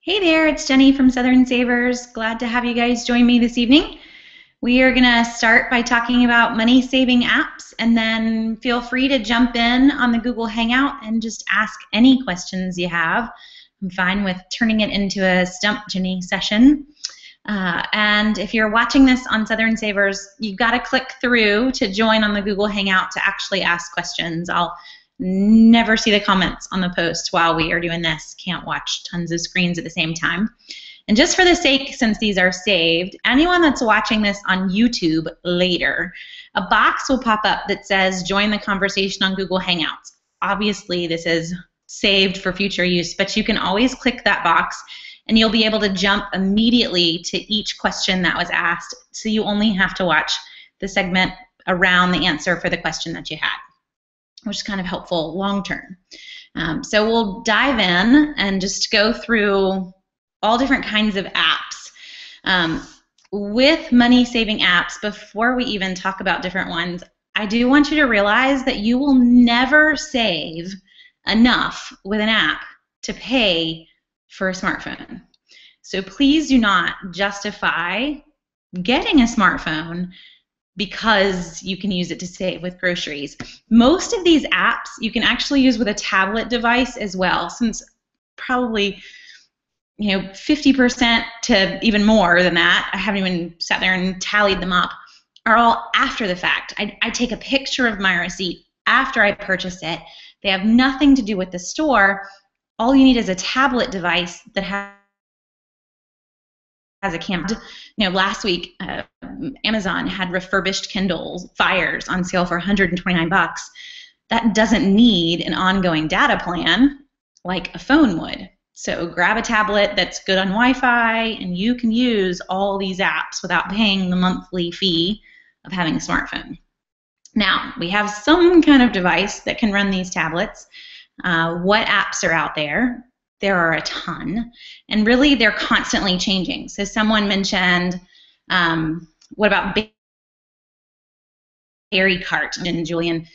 Hey there, it's Jenny from Southern Savers. Glad to have you guys join me this evening. We are going to start by talking about money-saving apps, and then feel free to jump in on the Google Hangout and just ask any questions you have. I'm fine with turning it into a Stump Jenny session. And if you're watching this on Southern Savers, you've got to click through to join on the Google Hangout to actually ask questions. I'll never see the comments on the post while we are doing this. Can't watch tons of screens at the same time. And just for the sake, since these are saved, anyone that's watching this on YouTube later, a box will pop up that says join the conversation on Google Hangouts. Obviously, this is saved for future use, but you can always click that box and you'll be able to jump immediately to each question that was asked, so you only have to watch the segment around the answer for the question that you had, which is kind of helpful long term. So we'll dive in and just go through all different kinds of apps. With money-saving apps, before we even talk about different ones, I do want you to realize that you will never save enough with an app to pay for a smartphone. So please do not justify getting a smartphone because you can use it to save with groceries. Most of these apps you can actually use with a tablet device as well, since probably 50% to even more than that, I haven't even sat there and tallied them up, are all after the fact. I take a picture of my receipt after I purchase it. They have nothing to do with the store. All you need is a tablet device that has a camera. Last week, Amazon had refurbished Kindle Fires on sale for $129. That doesn't need an ongoing data plan like a phone would. So grab a tablet that's good on Wi-Fi, and you can use all these apps without paying the monthly fee of having a smartphone. Now, we have some kind of device that can run these tablets. What apps are out there? There are a ton, and really they're constantly changing. So someone mentioned, what about Berrycart? And Julian,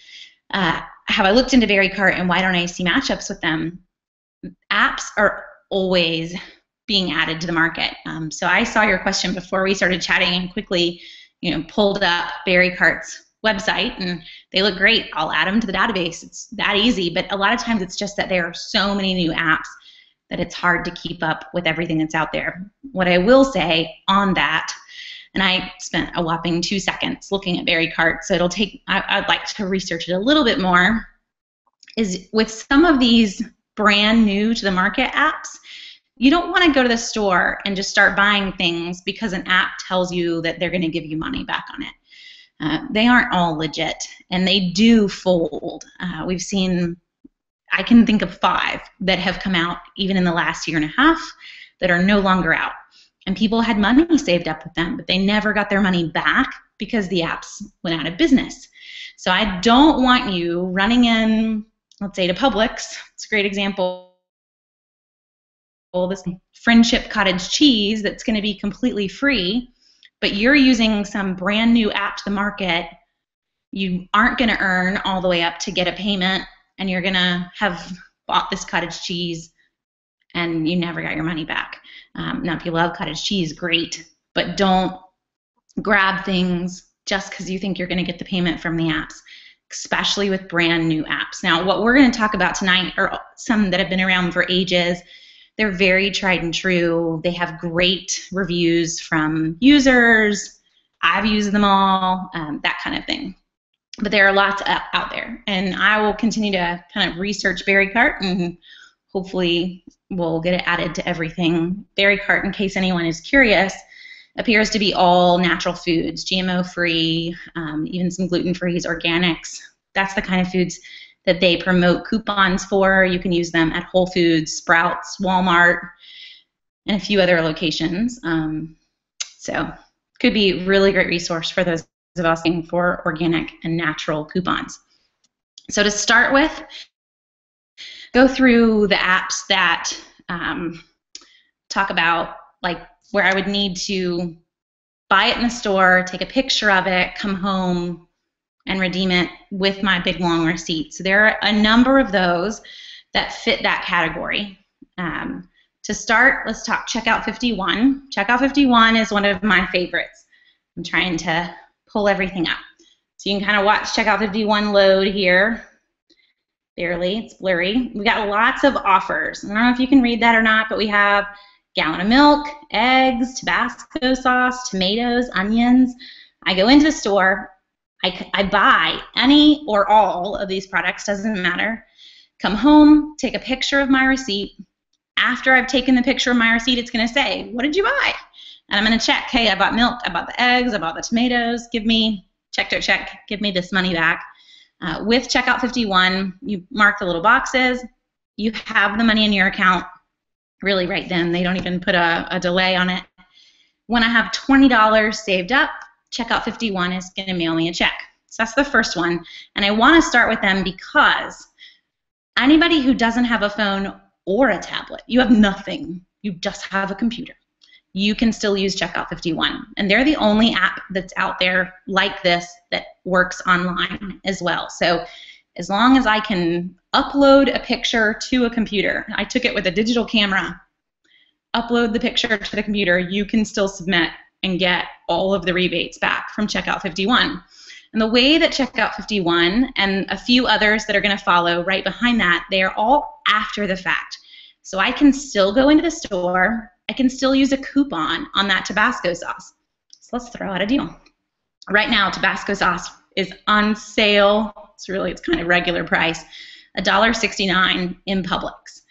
have I looked into Berrycart, and why don't I see matchups with them? Apps are always being added to the market. So I saw your question before we started chatting and quickly pulled up Berrycart's website, and they look great. I'll add them to the database. It's that easy, but a lot of times it's just that there are so many new apps that it's hard to keep up with everything that's out there. What I will say on that, and I spent a whopping 2 seconds looking at Berrycart, so it'll take, I'd like to research it a little bit more, is with some of these brand new to the market apps, you don't want to go to the store and just start buying things because an app tells you that they're going to give you money back on it. They aren't all legit, and they do fold. We've seen, I can think of 5 that have come out even in the last year and a half that are no longer out. And people had money saved up with them, but they never got their money back because the apps went out of business. So I don't want you running in, let's say, to Publix. It's a great example. This Friendship cottage cheese that's going to be completely free, but you're using some brand new app to the market. You aren't going to earn all the way up to get a payment, and you're going to have bought this cottage cheese and you never got your money back. Now, if you love cottage cheese, great, but don't grab things just because you think you're going to get the payment from the apps, especially with brand new apps. Now, what we're going to talk about tonight are some that have been around for ages. They're very tried and true. They have great reviews from users. I've used them all, that kind of thing. But there are lots out there, and I will continue to kind of research Berrycart, and hopefully we'll get it added to everything. Berrycart, in case anyone is curious, appears to be all natural foods, GMO-free, even some gluten-free, organics. That's the kind of foods that they promote coupons for. You can use them at Whole Foods, Sprouts, Walmart, and a few other locations. So could be a really great resource for those of us looking for organic and natural coupons. So to start with, go through the apps that talk about like where I would need to buy it in the store, take a picture of it, come home, and redeem it with my big long receipt. So there are a number of those that fit that category. To To start, let's talk Checkout 51. Checkout 51 is one of my favorites. I'm trying to pull everything up. So you can kind of watch Checkout 51 load here. Barely, it's blurry. We got lots of offers. I don't know if you can read that or not, but we have gallon of milk, eggs, Tabasco sauce, tomatoes, onions. I go into the store, I buy any or all of these products, doesn't matter. Come home, take a picture of my receipt. After I've taken the picture of my receipt, it's going to say, what did you buy? And I'm going to check, hey, I bought milk, I bought the eggs, I bought the tomatoes, give me, check, give me this money back. With Checkout 51, you mark the little boxes, you have the money in your account really right then. They don't even put a delay on it. When I have $20 saved up, Checkout 51 is going to mail me a check. So that's the first one. And I want to start with them because anybody who doesn't have a phone or a tablet, you have nothing, you just have a computer, you can still use Checkout 51. And they're the only app that's out there like this that works online as well. So as long as I can upload a picture to a computer, I took it with a digital camera, upload the picture to the computer, you can still submit and get all of the rebates back from Checkout 51. And the way that Checkout 51 and a few others that are going to follow right behind that, they are all after the fact. So I can still go into the store, I can still use a coupon on that Tabasco sauce. So let's throw out a deal. Right now, Tabasco sauce is on sale. It's kind of regular price, $1.69 in Publix.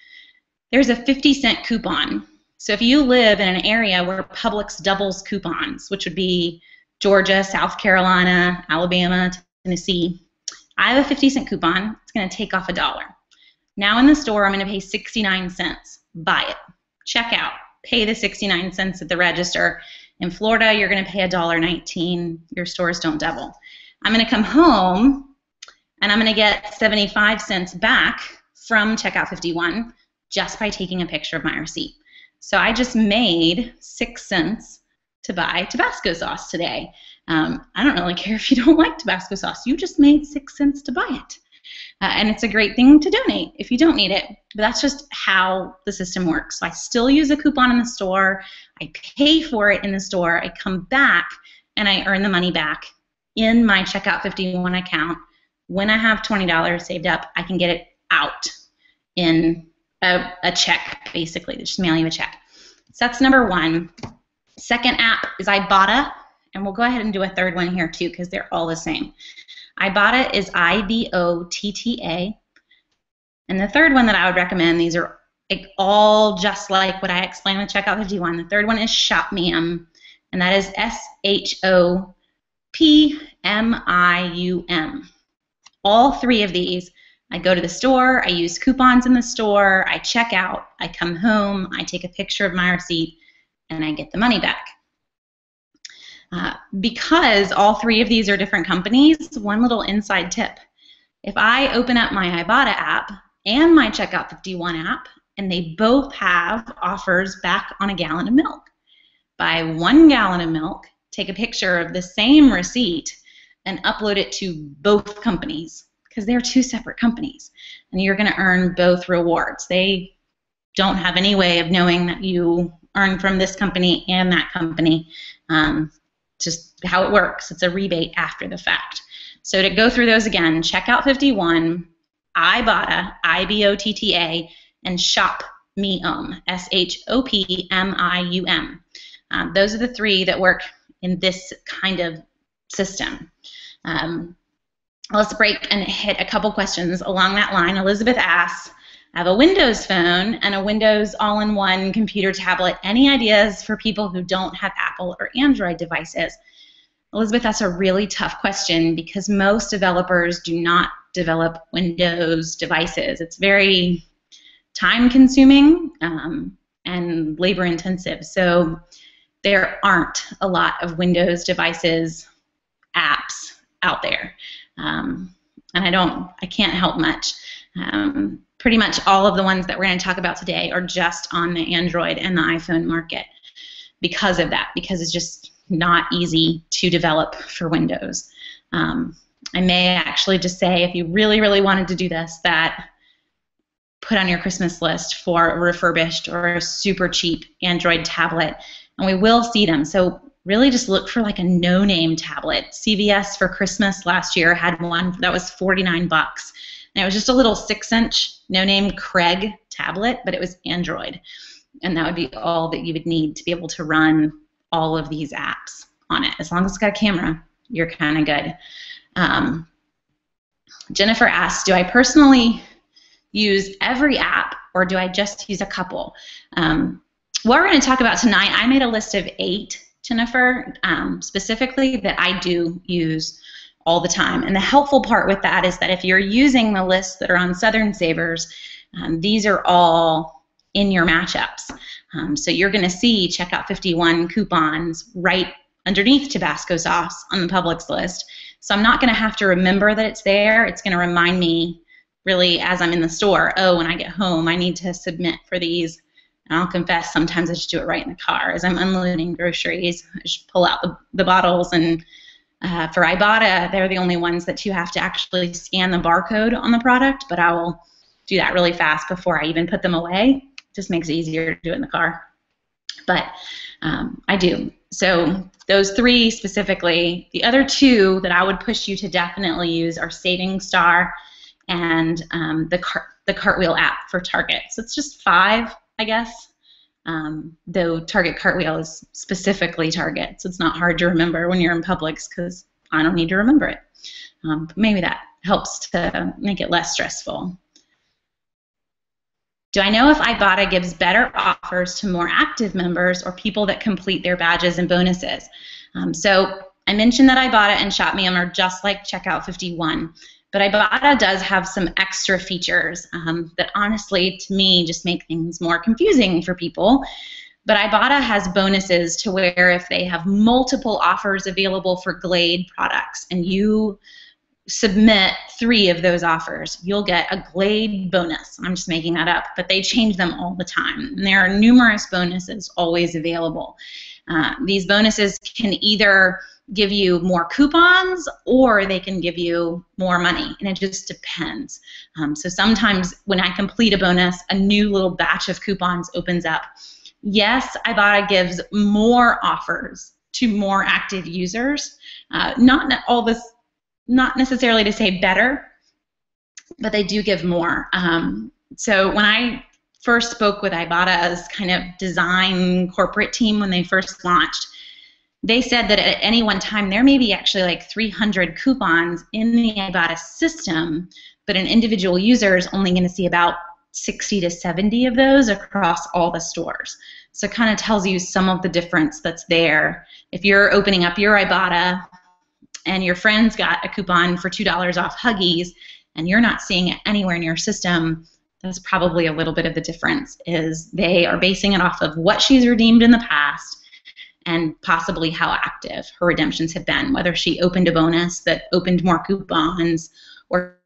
There's a 50-cent coupon. So if you live in an area where Publix doubles coupons, which would be Georgia, South Carolina, Alabama, Tennessee, I have a 50-cent coupon. It's going to take off $1. Now in the store, I'm going to pay 69 cents. Buy it. Check out. Pay the 69 cents at the register. In Florida, you're going to pay $1.19. Your stores don't double. I'm going to come home, and I'm going to get 75 cents back from Checkout 51 just by taking a picture of my receipt. So I just made 6 cents to buy Tabasco sauce today. I don't really care if you don't like Tabasco sauce. You just made 6 cents to buy it. And it's a great thing to donate if you don't need it. But that's just how the system works. So I still use a coupon in the store. I pay for it in the store. I come back and I earn the money back in my Checkout 51 account. When I have $20 saved up, I can get it out in a check, basically. They just mail you a check. So that's number one. Second app is Ibotta. And we'll go ahead and do a third one here too because they're all the same. Ibotta is I-B-O-T-T-A. And the third one that I would recommend, these are all just like what I explained with Checkout 51. The third one is ShopMium, and that is S-H-O-P-M-I-U-M. All three of these, I go to the store, I use coupons in the store, I check out, I come home, I take a picture of my receipt, and I get the money back. Because all three of these are different companies, one little inside tip. If I open up my Ibotta app and my Checkout 51 app, and they both have offers back on a gallon of milk, buy 1 gallon of milk, take a picture of the same receipt, and upload it to both companies, because they're two separate companies, and you're going to earn both rewards. They don't have any way of knowing that you earn from this company and that company. Just how it works. It's a rebate after the fact. So to go through those again, Checkout 51, Ibotta, I-B-O-T-T-A, and ShopMium, S-H-O-P-M-I-U-M. Those are the three that work in this kind of system. Let's break and hit a couple questions along that line. Elizabeth asks, I have a Windows phone and a Windows all-in-one computer tablet. Any ideas for people who don't have Apple or Android devices? Elizabeth, that's a really tough question because most developers do not develop Windows devices. It's very time-consuming and labor-intensive. So there aren't a lot of Windows devices apps out there. And I can't help much. Pretty much all of the ones that we're going to talk about today are just on the Android and the iPhone market because of that, because it's just not easy to develop for Windows. I may actually just say, if you really, really wanted to do this, that put on your Christmas list for a refurbished or a super cheap Android tablet, and we will see them. So really just look for like a no-name tablet. CVS for Christmas last year had one that was $49. And it was just a little 6-inch no-name Craig tablet, but it was Android. And that would be all that you would need to be able to run all of these apps on it. As long as it's got a camera, you're kind of good. Jennifer asked, do I personally use every app or do I just use a couple? What we're going to talk about tonight, I made a list of 8, Jennifer, specifically that I do use all the time. And the helpful part with that is that if you're using the lists that are on Southern Savers, these are all in your matchups. So you're going to see Checkout 51 coupons right underneath Tabasco sauce on the Publix list. So I'm not going to have to remember that it's there. It's going to remind me really as I'm in the store, oh, when I get home, I need to submit for these. And I'll confess, sometimes I just do it right in the car. As I'm unloading groceries, I just pull out the bottles. And for Ibotta, they're the only ones that you have to actually scan the barcode on the product, but I will do that really fast before I even put them away. It just makes it easier to do it in the car. But I do. So those 3 specifically. The other 2 that I would push you to definitely use are Saving Star and the Cartwheel app for Target. So it's just 5, I guess, though Target Cartwheel is specifically Target, so it's not hard to remember when you're in Publix because I don't need to remember it. But maybe that helps to make it less stressful. Do I know if Ibotta gives better offers to more active members or people that complete their badges and bonuses? So I mentioned that Ibotta and ShopMeum are just like Checkout 51. But Ibotta does have some extra features that honestly, to me, just make things more confusing for people. But Ibotta has bonuses to where if they have multiple offers available for Glade products and you submit 3 of those offers, you'll get a Glade bonus. I'm just making that up, but they change them all the time. And there are numerous bonuses always available. These bonuses can either give you more coupons or they can give you more money, and it just depends. So sometimes when I complete a bonus, a new little batch of coupons opens up. Yes, Ibotta gives more offers to more active users. Not necessarily to say better, but they do give more. So when I first spoke with Ibotta's kind of design corporate team when they first launched, they said that at any one time there may be actually like 300 coupons in the Ibotta system, but an individual user is only going to see about 60 to 70 of those across all the stores. So it kind of tells you some of the difference that's there. If you're opening up your Ibotta and your friend's got a coupon for $2 off Huggies and you're not seeing it anywhere in your system, that's probably a little bit of the difference, is they are basing it off of what she's redeemed in the past and possibly how active her redemptions have been, whether she opened a bonus that opened more coupons or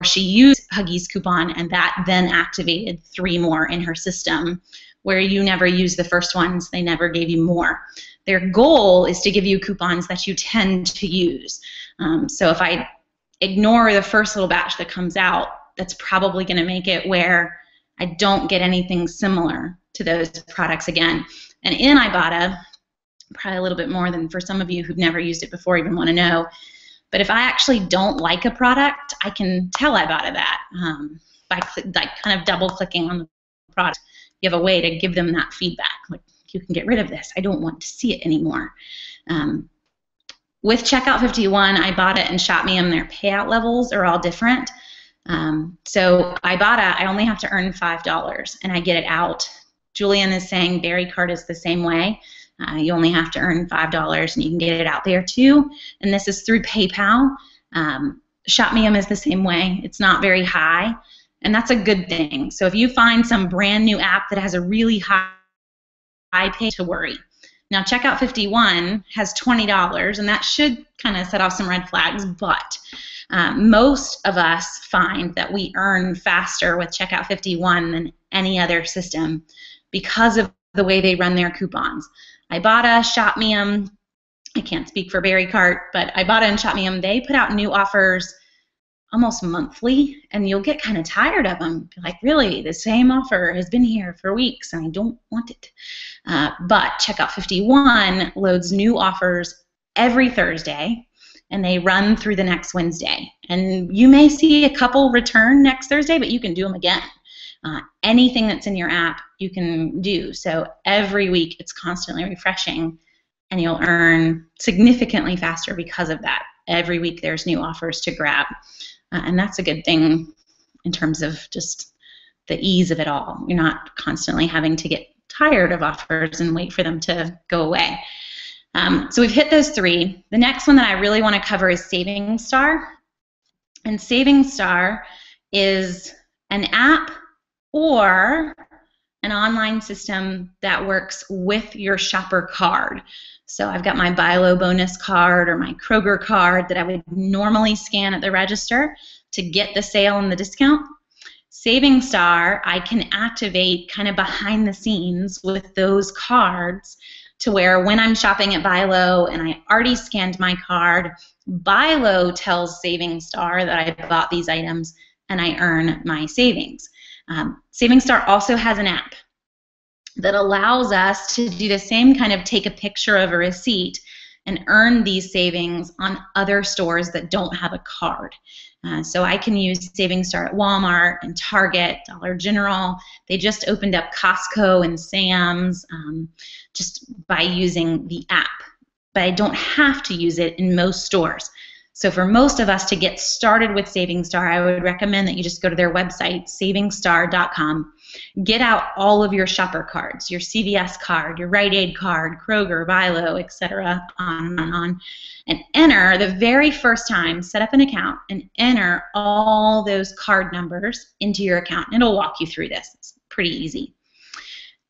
she used Huggies coupon and that then activated 3 more in her system, where you never used the first ones, they never gave you more. Their goal is to give you coupons that you tend to use. So if I ignore the first little batch that comes out, that's probably going to make it where I don't get anything similar to those products again. And in Ibotta, probably a little bit more than for some of you who've never used it before even want to know, but if I actually don't like a product, I can tell Ibotta that by kind of double-clicking on the product. You have a way to give them that feedback. Like, you can get rid of this. I don't want to see it anymore. With Checkout 51, Ibotta and ShopMeum, their payout levels are all different. So Ibotta, I only have to earn $5, and I get it out. Julian is saying Berry Card is the same way. You only have to earn $5, and you can get it out there too. And this is through PayPal. ShopMeum is the same way. It's not very high, and that's a good thing. So if you find some brand new app that has a really high pay, to worry. Now, Checkout 51 has $20, and that should kind of set off some red flags, but most of us find that we earn faster with Checkout 51 than any other system because of the way they run their coupons. Ibotta, ShopMeum, I can't speak for Berry Cart, but Ibotta and ShopMeum, they put out new offers almost monthly, and you'll get kind of tired of them. Like, really, the same offer has been here for weeks, and I don't want it. But Checkout 51 loads new offers every Thursday, and they run through the next Wednesday. And you may see a couple return next Thursday, but you can do them again. Anything that's in your app, you can do. So every week, it's constantly refreshing, and you'll earn significantly faster because of that. Every week, there's new offers to grab. And that's a good thing in terms of just the ease of it all. You're not constantly having to get tired of offers and wait for them to go away. So we've hit those three. The next one that I really want to cover is Saving Star. And Saving Star is an app or an online system that works with your shopper card. So I've got my Buy Low bonus card or my Kroger card that I would normally scan at the register to get the sale and the discount. Saving Star, I can activate kind of behind the scenes with those cards to where when I'm shopping at Buy Low and I already scanned my card, Buy Low tells Saving Star that I bought these items and I earn my savings. Saving Star also has an app that allows us to do the same kind of take a picture of a receipt and earn these savings on other stores that don't have a card. So I can use Saving Star at Walmart and Target, Dollar General. They just opened up Costco and Sam's just by using the app. But I don't have to use it in most stores. So for most of us to get started with Saving Star, I would recommend that you just go to their website, savingstar.com. Get out all of your shopper cards, your CVS card, your Rite Aid card, Kroger, Buy Low, etc., on, and enter the very first time, set up an account, and enter all those card numbers into your account. It'll walk you through this. It's pretty easy.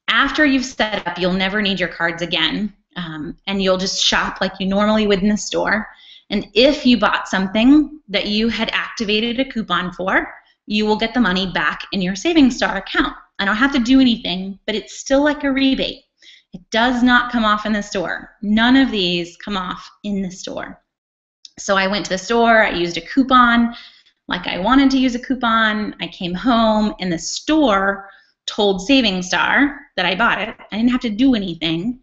After you've set up, you'll never need your cards again, and you'll just shop like you normally would in the store. And if you bought something that you had activated a coupon for, you will get the money back in your Saving Star account. I don't have to do anything, but it's still like a rebate. It does not come off in the store. None of these come off in the store. So I went to the store, I used a coupon like I wanted to use a coupon. I came home, and the store told Saving Star that I bought it. I didn't have to do anything,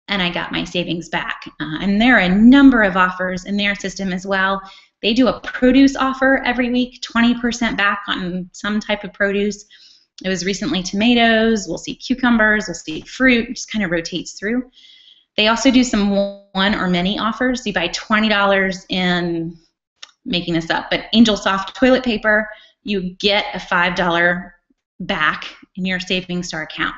and I got my savings back. And there are a number of offers in their system as well. They do a produce offer every week, 20% back on some type of produce. It was recently tomatoes. We'll see cucumbers. We'll see fruit. It just kind of rotates through. They also do some one or many offers. You buy $20 in, making this up, but Angel Soft toilet paper, you get a $5 back in your Saving Star account.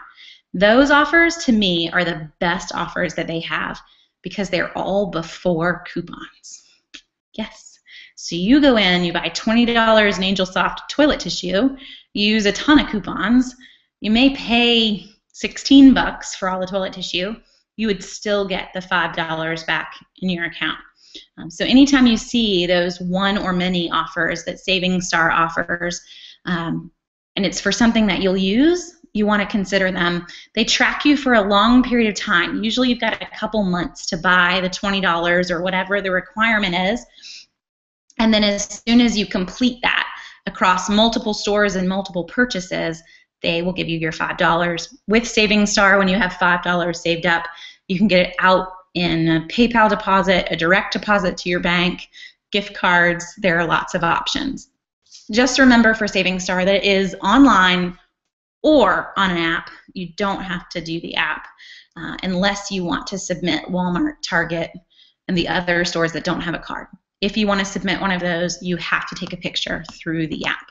Those offers, to me, are the best offers that they have because they're all before coupons. Yes. So you go in, you buy $20 in Angel Soft toilet tissue, you use a ton of coupons, you may pay $16 for all the toilet tissue, you would still get the $5 back in your account. So anytime you see those one or many offers that Saving Star offers, and it's for something that you'll use, you want to consider them. They track you for a long period of time. Usually you've got a couple months to buy the $20 or whatever the requirement is. And then as soon as you complete that across multiple stores and multiple purchases, they will give you your $5. With Saving Star, when you have $5 saved up, you can get it out in a PayPal deposit, a direct deposit to your bank, gift cards. There are lots of options. Just remember for Saving Star that it is online or on an app. You don't have to do the app unless you want to submit Walmart, Target, and the other stores that don't have a card. If you want to submit one of those, you have to take a picture through the app.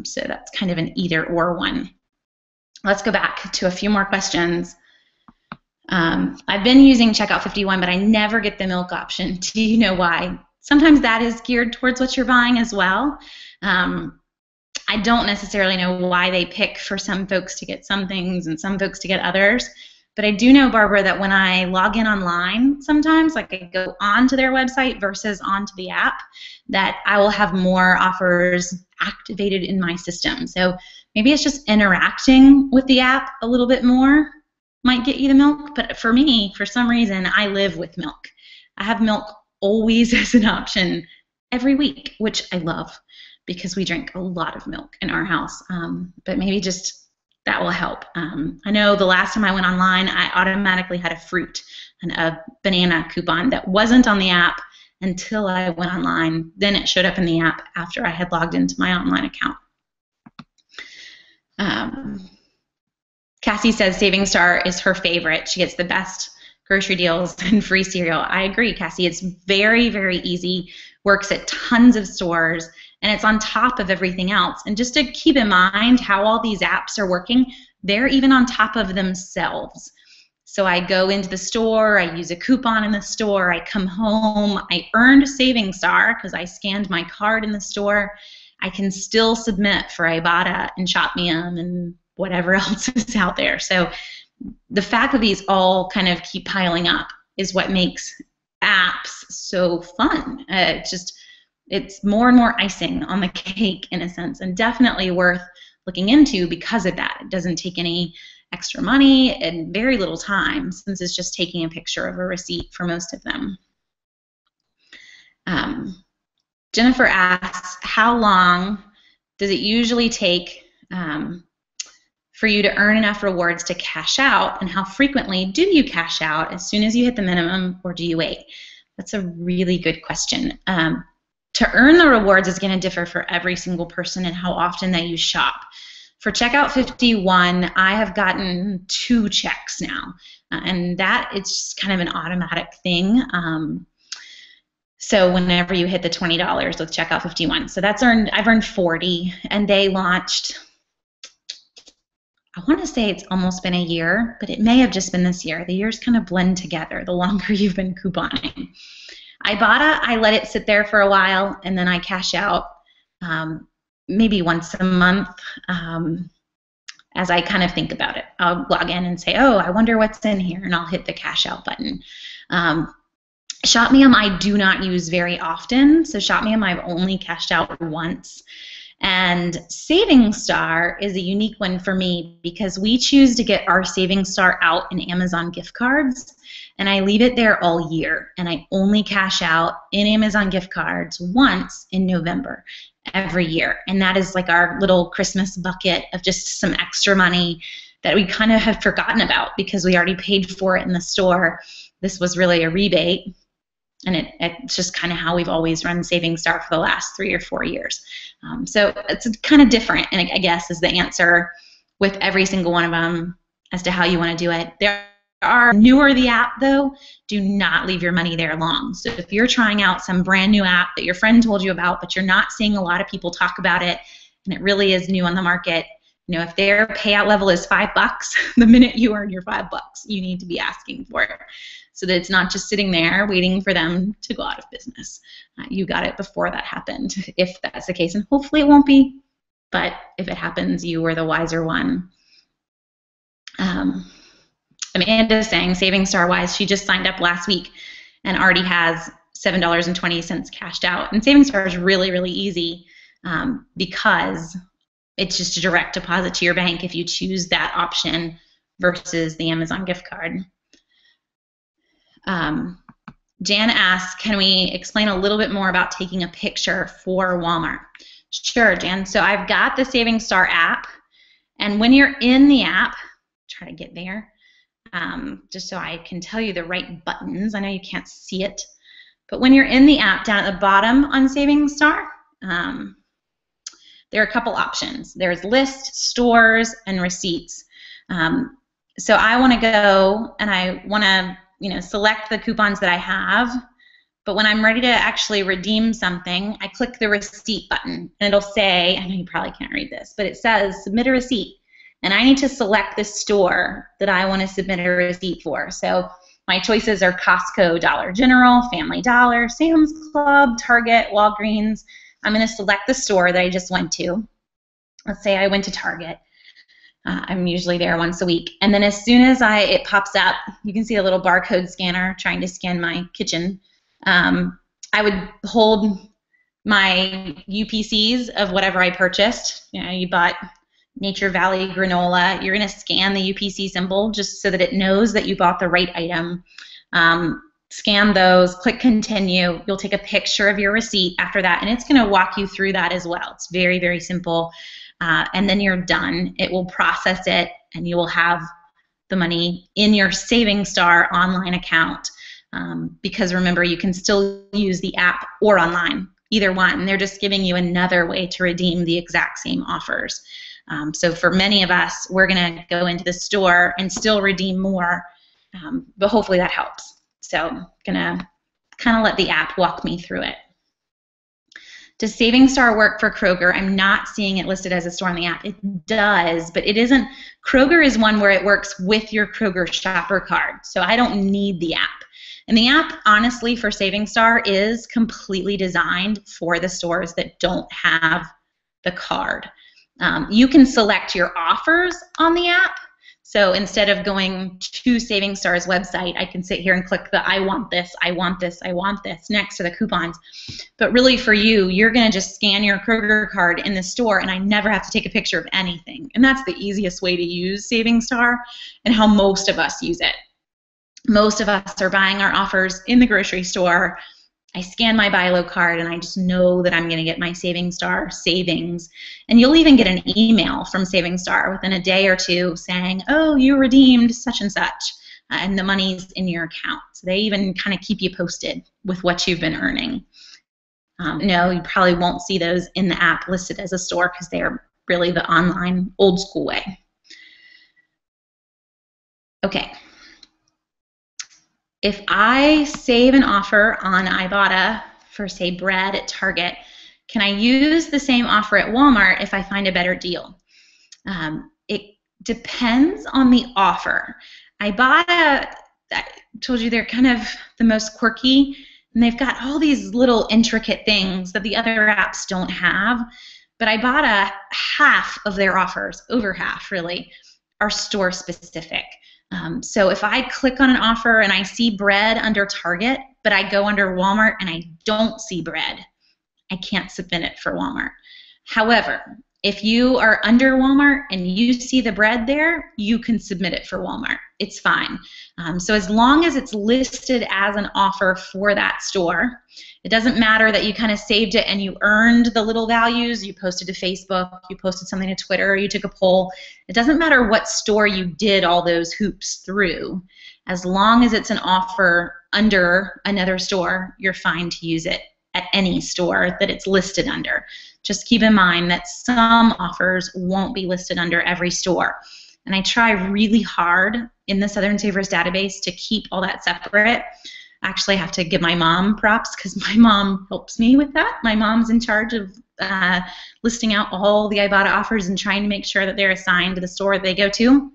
So that's kind of an either or one. Let's go back to a few more questions. I've been using Checkout 51, but I never get the milk option. Do you know why? Sometimes that is geared towards what you're buying as well. I don't necessarily know why they pick for some folks to get some things and some folks to get others. But I do know, Barbara, that when I log in online sometimes, like I go onto their website versus onto the app, that I will have more offers activated in my system. So maybe it's just interacting with the app a little bit more might get you the milk. But for me, for some reason, I live with milk. I have milk always as an option every week, which I love because we drink a lot of milk in our house. But maybe just that will help. I know the last time I went online, I automatically had a fruit and a banana coupon that wasn't on the app until I went online. Then it showed up in the app after I had logged into my online account. Cassie says Savings Star is her favorite. She gets the best grocery deals and free cereal. I agree, Cassie. It's very, very easy, works at tons of stores, and it's on top of everything else. And just to keep in mind how all these apps are working, they're even on top of themselves. So I go into the store, I use a coupon in the store, I come home, I earned Savings Star because I scanned my card in the store. I can still submit for Ibotta and ShopMeum and whatever else is out there. So the fact that these all kind of keep piling up is what makes apps so fun. It's more and more icing on the cake in a sense, and definitely worth looking into because of that. It doesn't take any extra money and very little time, since it's just taking a picture of a receipt for most of them. Jennifer asks, how long does it usually take for you to earn enough rewards to cash out, and how frequently do you cash out as soon as you hit the minimum, or do you wait? That's a really good question. To earn the rewards is going to differ for every single person and how often that you shop. For Checkout 51, I have gotten 2 checks now, and that it's just kind of an automatic thing. So whenever you hit the $20 with Checkout 51, so that's earned. I've earned 40, and they launched. I want to say it's almost been a year, but it may have just been this year. The years kind of blend together the longer you've been couponing. Ibotta, I let it sit there for a while, and then I cash out maybe once a month as I kind of think about it. I'll log in and say, oh, I wonder what's in here, and I'll hit the cash out button. ShopMeum I do not use very often, so ShopMeum I've only cashed out once. And Savings Star is a unique one for me because we choose to get our Savings Star out in Amazon gift cards, and I leave it there all year, and I only cash out in Amazon gift cards once in November every year, and that is like our little Christmas bucket of just some extra money that we kind of have forgotten about because we already paid for it in the store. This was really a rebate, and it's just kind of how we've always run Savings Star for the last 3 or 4 years. So it's kind of different, and I guess is the answer with every single one of them as to how you want to do it. There are newer the app, though, do not leave your money there long. So if you're trying out some brand new app that your friend told you about, but you're not seeing a lot of people talk about it, and it really is new on the market, you know, if their payout level is $5, the minute you earn your $5, you need to be asking for it, so that it's not just sitting there waiting for them to go out of business. You got it before that happened, if that's the case, and hopefully it won't be, but if it happens, you were the wiser one. Amanda's saying, Savings Star wise, she just signed up last week and already has $7.20 cashed out. And Savings Star is really, really easy because it's just a direct deposit to your bank if you choose that option versus the Amazon gift card. Jan asks, can we explain a little bit more about taking a picture for Walmart? Sure, Jan. So I've got the Savings Star app, and when you're in the app, try to get there, just so I can tell you the right buttons. I know you can't see it, but when you're in the app, down at the bottom on Savings Star, there are a couple options. There's list, stores, and receipts. So I want to go and I want to select the coupons that I have, but when I'm ready to actually redeem something, I click the receipt button, and it'll say, I know you probably can't read this, but it says submit a receipt, and I need to select the store that I want to submit a receipt for. So my choices are Costco, Dollar General, Family Dollar, Sam's Club, Target, Walgreens. I'm going to select the store that I just went to. Let's say I went to Target. I'm usually there once a week. And then as soon as it pops up, you can see a little barcode scanner trying to scan my kitchen. I would hold my UPCs of whatever I purchased. You bought Nature Valley granola. You're going to scan the UPC symbol just so that it knows that you bought the right item. Scan those, click continue. You'll take a picture of your receipt after that, and it's going to walk you through that as well. It's very, very simple. And then you're done. It will process it, and you will have the money in your SavingStar online account. Because remember, you can still use the app or online, either one. They're just giving you another way to redeem the exact same offers. So for many of us, we're going to go into the store and still redeem more, but hopefully that helps. So I'm going to kind of let the app walk me through it. Does SavingStar work for Kroger? I'm not seeing it listed as a store on the app. It does, but it isn't. Kroger is one where it works with your Kroger shopper card, so I don't need the app. And the app, honestly, for SavingStar is completely designed for the stores that don't have the card. You can select your offers on the app. So instead of going to SavingStar's website, I can sit here and click the I want this, I want this, I want this next to the coupons. But really for you, you're going to just scan your Kroger card in the store, and I never have to take a picture of anything. And that's the easiest way to use SavingStar and how most of us use it. Most of us are buying our offers in the grocery store. I scan my buy low card, and I just know that I'm going to get my SavingStar savings. And you'll even get an email from SavingStar within a day or two saying, oh, you redeemed such and such, and the money's in your account. So they even kind of keep you posted with what you've been earning. No, you probably won't see those in the app listed as a store because they are really the online old school way. Okay. If I save an offer on Ibotta for, say, bread at Target, can I use the same offer at Walmart if I find a better deal? It depends on the offer. Ibotta, I told you they're kind of the most quirky, and they've got all these little intricate things that the other apps don't have. But Ibotta, half of their offers, over half really, are store specific. So if I click on an offer and I see bread under Target, but I go under Walmart and I don't see bread, I can't submit it for Walmart. However, if you are under Walmart and you see the bread there, you can submit it for Walmart. It's fine. So as long as it's listed as an offer for that store, it doesn't matter that you kind of saved it and you earned the little values, you posted to Facebook, you posted something to Twitter, you took a poll. It doesn't matter what store you did all those hoops through. As long as it's an offer under another store, you're fine to use it at any store that it's listed under. Just keep in mind that some offers won't be listed under every store. And I try really hard in the Southern Savers database to keep all that separate. Actually, I have to give my mom props because my mom helps me with that. My mom's in charge of listing out all the Ibotta offers and trying to make sure that they're assigned to the store they go to.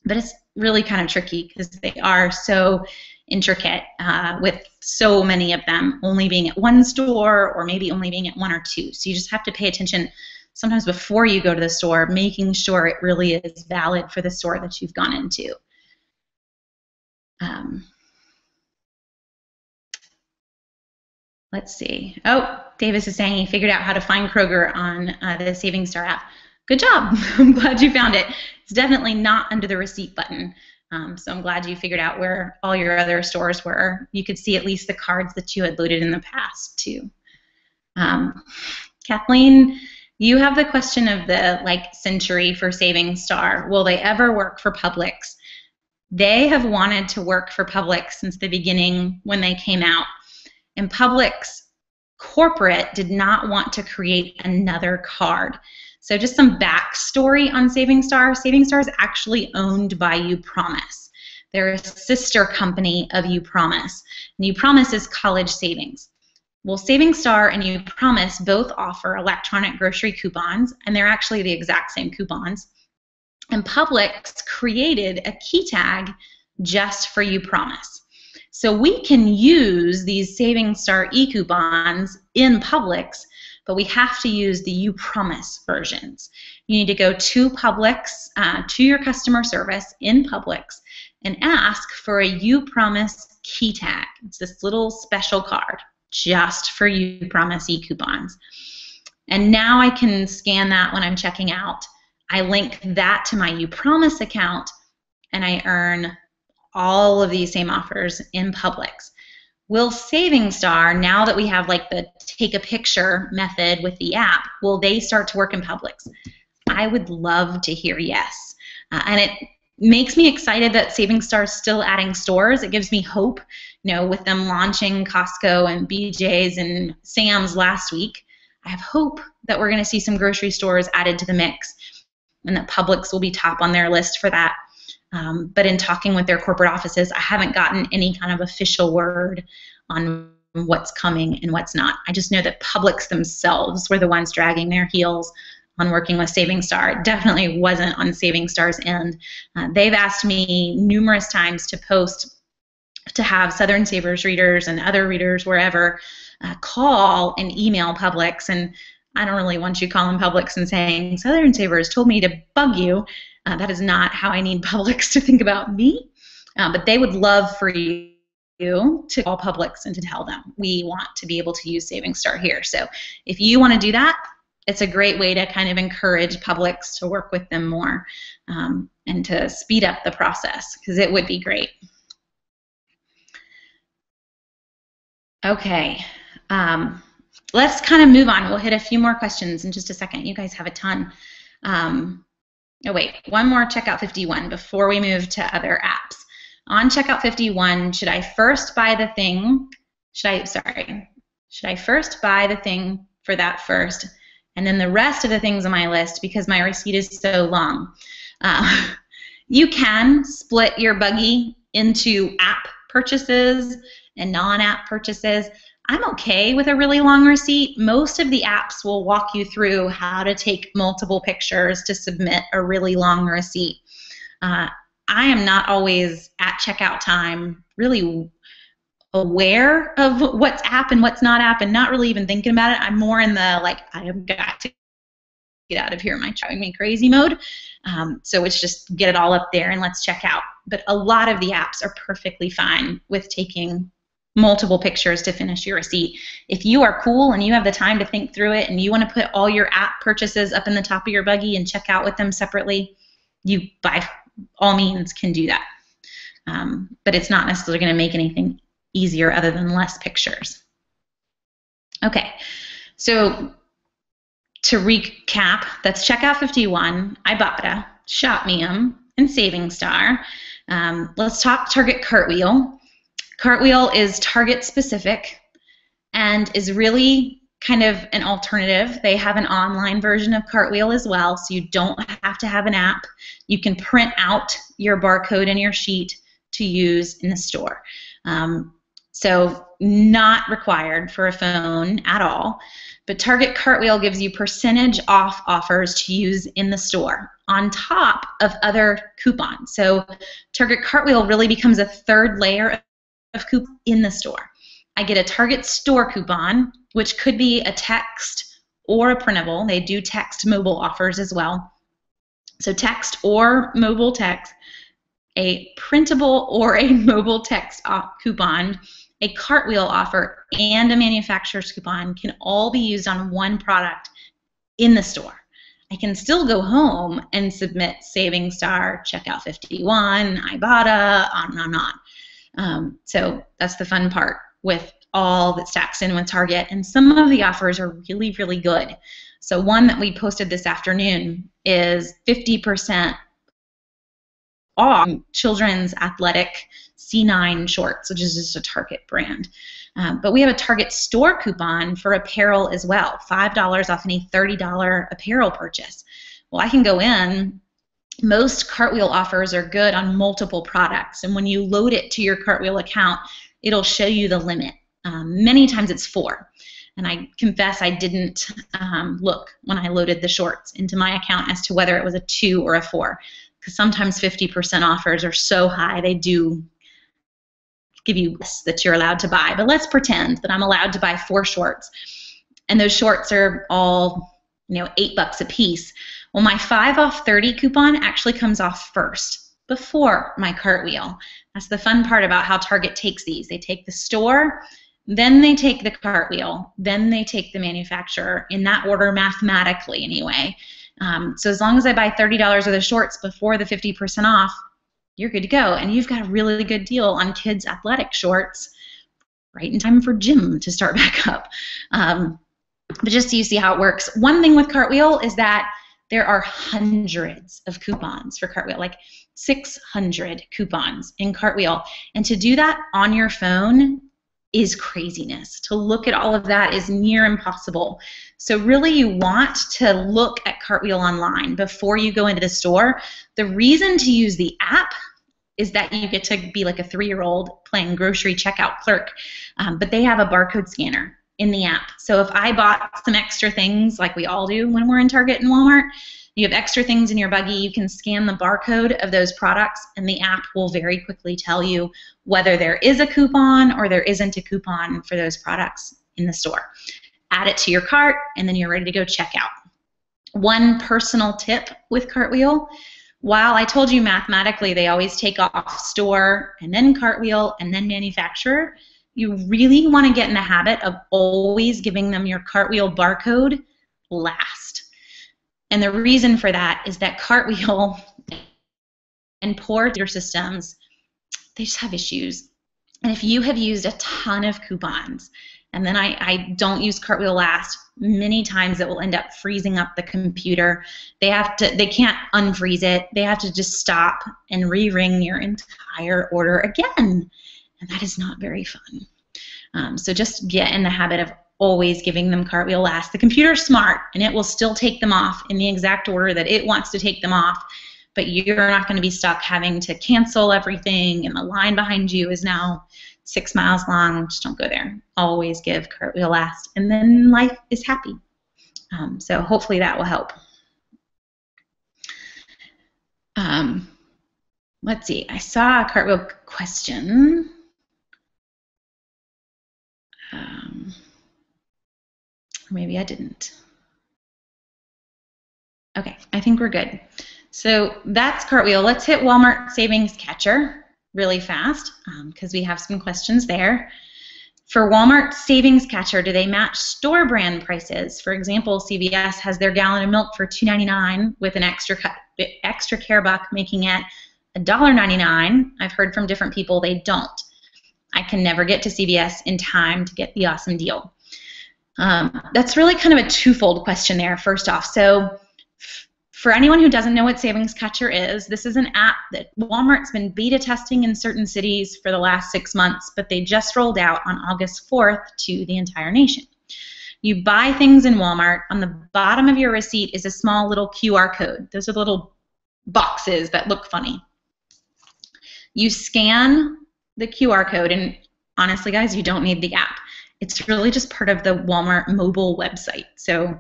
But it's really kind of tricky because they are so intricate with so many of them only being at one store or maybe only being at one or two. So you just have to pay attention sometimes before you go to the store, making sure it really is valid for the store that you've gone into. Let's see. Oh, Davis is saying he figured out how to find Kroger on the SavingStar app. Good job. I'm glad you found it. It's definitely not under the receipt button. So I'm glad you figured out where all your other stores were. You could see at least the cards that you had loaded in the past too. Kathleen, you have the question of the century for SavingStar. Will they ever work for Publix? They have wanted to work for Publix since the beginning when they came out. And Publix corporate did not want to create another card. So just some backstory on SavingStar. SavingStar is actually owned by UPromise. They're a sister company of UPromise. And UPromise is college savings. Well, SavingStar and UPromise both offer electronic grocery coupons, and they're actually the exact same coupons. And Publix created a key tag just for UPromise. So we can use these SavingStar e-coupons in Publix, but we have to use the UPromise versions. You need to go to Publix, to your customer service in Publix, and ask for a UPromise key tag. It's this little special card just for UPromise e-coupons. And now I can scan that when I'm checking out. I link that to my UPromise account, and I earn all of these same offers in Publix. Will Saving Star, now that we have like the take a picture method with the app, will they start to work in Publix? I would love to hear yes. And it makes me excited that Saving Star is still adding stores. It gives me hope, with them launching Costco and BJ's and Sam's last week. I have hope that we're going to see some grocery stores added to the mix and that Publix will be top on their list for that. But in talking with their corporate offices, I haven't gotten any kind of official word on what's coming and what's not. I just know that Publix themselves were the ones dragging their heels on working with Saving Star. It definitely wasn't on Saving Star's end. They've asked me numerous times to post to have Southern Savers readers and other readers wherever call and email Publix, and I don't really want you calling Publix and saying, Southern Savers told me to bug you. That is not how I need Publix to think about me. But they would love for you to call Publix and to tell them, we want to be able to use Saving Star here. So if you want to do that, it's a great way to kind of encourage Publix to work with them more and to speed up the process, because it would be great. Okay. Let's kind of move on. We'll hit a few more questions in just a second. You guys have a ton. Oh, wait, one more checkout 51 before we move to other apps. On checkout 51, should I first buy the thing? Should I first buy the thing for that first, and then the rest of the things on my list because my receipt is so long? You can split your buggy into app purchases and non-app purchases. I'm okay with a really long receipt. Most of the apps will walk you through how to take multiple pictures to submit a really long receipt. I am not always at checkout time really aware of what's app and what's not app and not really even thinking about it. I'm more in the like, I have got to get out of here, am I driving me crazy mode? So it's just get it all up there and let's check out. But a lot of the apps are perfectly fine with taking multiple pictures to finish your receipt. If you are cool and you have the time to think through it and you want to put all your app purchases up in the top of your buggy and check out with them separately, you by all means can do that. But it's not necessarily going to make anything easier other than less pictures. Okay, so to recap, that's checkout 51, Ibotta, Shopmium, and Saving Star. Let's talk Target Cartwheel. Cartwheel is Target specific and is really kind of an alternative. They have an online version of Cartwheel as well, so you don't have to have an app. You can print out your barcode in your sheet to use in the store. So not required for a phone at all. But Target Cartwheel gives you percentage off offers to use in the store on top of other coupons. So Target Cartwheel really becomes a third layer of coupon in the store. I get a Target store coupon, which could be a text or a printable. They do text mobile offers as well. So text or mobile text, a printable or a mobile text coupon, a Cartwheel offer, and a manufacturer's coupon can all be used on one product in the store. I can still go home and submit Saving Star, Checkout 51, Ibotta, on and on. So that's the fun part with all that stacks in with Target. And some of the offers are really, really good. So one that we posted this afternoon is 50% off children's athletic C9 shorts, which is just a Target brand. But we have a Target store coupon for apparel as well, $5 off any $30 apparel purchase. Well, I can go in. Most Cartwheel offers are good on multiple products, and when you load it to your Cartwheel account, it'll show you the limit. Many times it's 4, and I confess I didn't look when I loaded the shorts into my account as to whether it was a 2 or a 4, because sometimes 50% offers are so high they do give you less that you're allowed to buy. But let's pretend that I'm allowed to buy 4 shorts, and those shorts are all $8 a piece. Well, my 5 off 30 coupon actually comes off first, before my Cartwheel. That's the fun part about how Target takes these. They take the store, then they take the Cartwheel, then they take the manufacturer, in that order mathematically anyway. So as long as I buy $30 worth of shorts before the 50% off, you're good to go. And you've got a really good deal on kids' athletic shorts right in time for gym to start back up. But just so you see how it works. One thing with Cartwheel is that there are hundreds of coupons for Cartwheel, like 600 coupons in Cartwheel. And to do that on your phone is craziness. To look at all of that is near impossible. So really you want to look at Cartwheel online before you go into the store. The reason to use the app is that you get to be like a 3-year-old playing grocery checkout clerk, but they have a barcode scanner in the app. So if I bought some extra things, like we all do when we're in Target and Walmart, you have extra things in your buggy, you can scan the barcode of those products, and the app will very quickly tell you whether there is a coupon or there isn't a coupon for those products in the store. Add it to your cart, and then you're ready to go check out. One personal tip with Cartwheel: while I told you mathematically they always take off store and then Cartwheel and then manufacturer, you really want to get in the habit of always giving them your Cartwheel barcode last. And the reason for that is that Cartwheel and poor computer systems, they just have issues. And if you have used a ton of coupons, and then I don't use Cartwheel last, many times it will end up freezing up the computer. They can't unfreeze it. They have to just stop and re-ring your entire order again. And that is not very fun. So just get in the habit of always giving them Cartwheel last. The computer's smart, and it will still take them off in the exact order that it wants to take them off, but you're not going to be stuck having to cancel everything, and the line behind you is now 6 miles long. Just don't go there. Always give Cartwheel last, and then life is happy. So hopefully that will help. Let's see. I saw a Cartwheel question. Maybe I didn't. Okay, I think we're good. So that's Cartwheel. Let's hit Walmart Savings Catcher really fast because we have some questions there. For Walmart Savings Catcher, do they match store brand prices? For example, CVS has their gallon of milk for $2.99 with an extra care buck, making it $1.99. I've heard from different people they don't. I can never get to CVS in time to get the awesome deal. That's really kind of a twofold question there, first off. So for anyone who doesn't know what Savings Catcher is, this is an app that Walmart's been beta testing in certain cities for the last 6 months, but they just rolled out on August 4th to the entire nation. You buy things in Walmart. On the bottom of your receipt is a small little QR code. Those are the little boxes that look funny. You scan the QR code, and honestly, guys, you don't need the app. It's really just part of the Walmart mobile website. So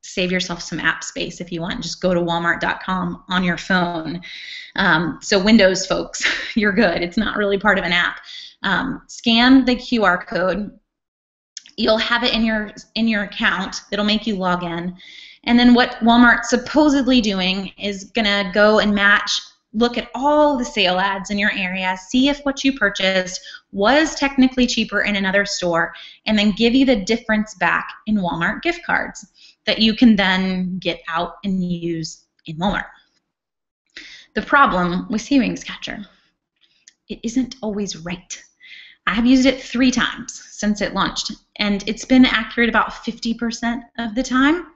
save yourself some app space if you want. Just go to walmart.com on your phone. So Windows folks, you're good. It's not really part of an app. Scan the QR code. You'll have it in your account. It'll make you log in. And then what Walmart's supposedly doing is going to go and look at all the sale ads in your area, see if what you purchased was technically cheaper in another store, and then give you the difference back in Walmart gift cards that you can then get out and use in Walmart. The problem with Savings Catcher, it isn't always right. I have used it 3 times since it launched, and it's been accurate about 50% of the time.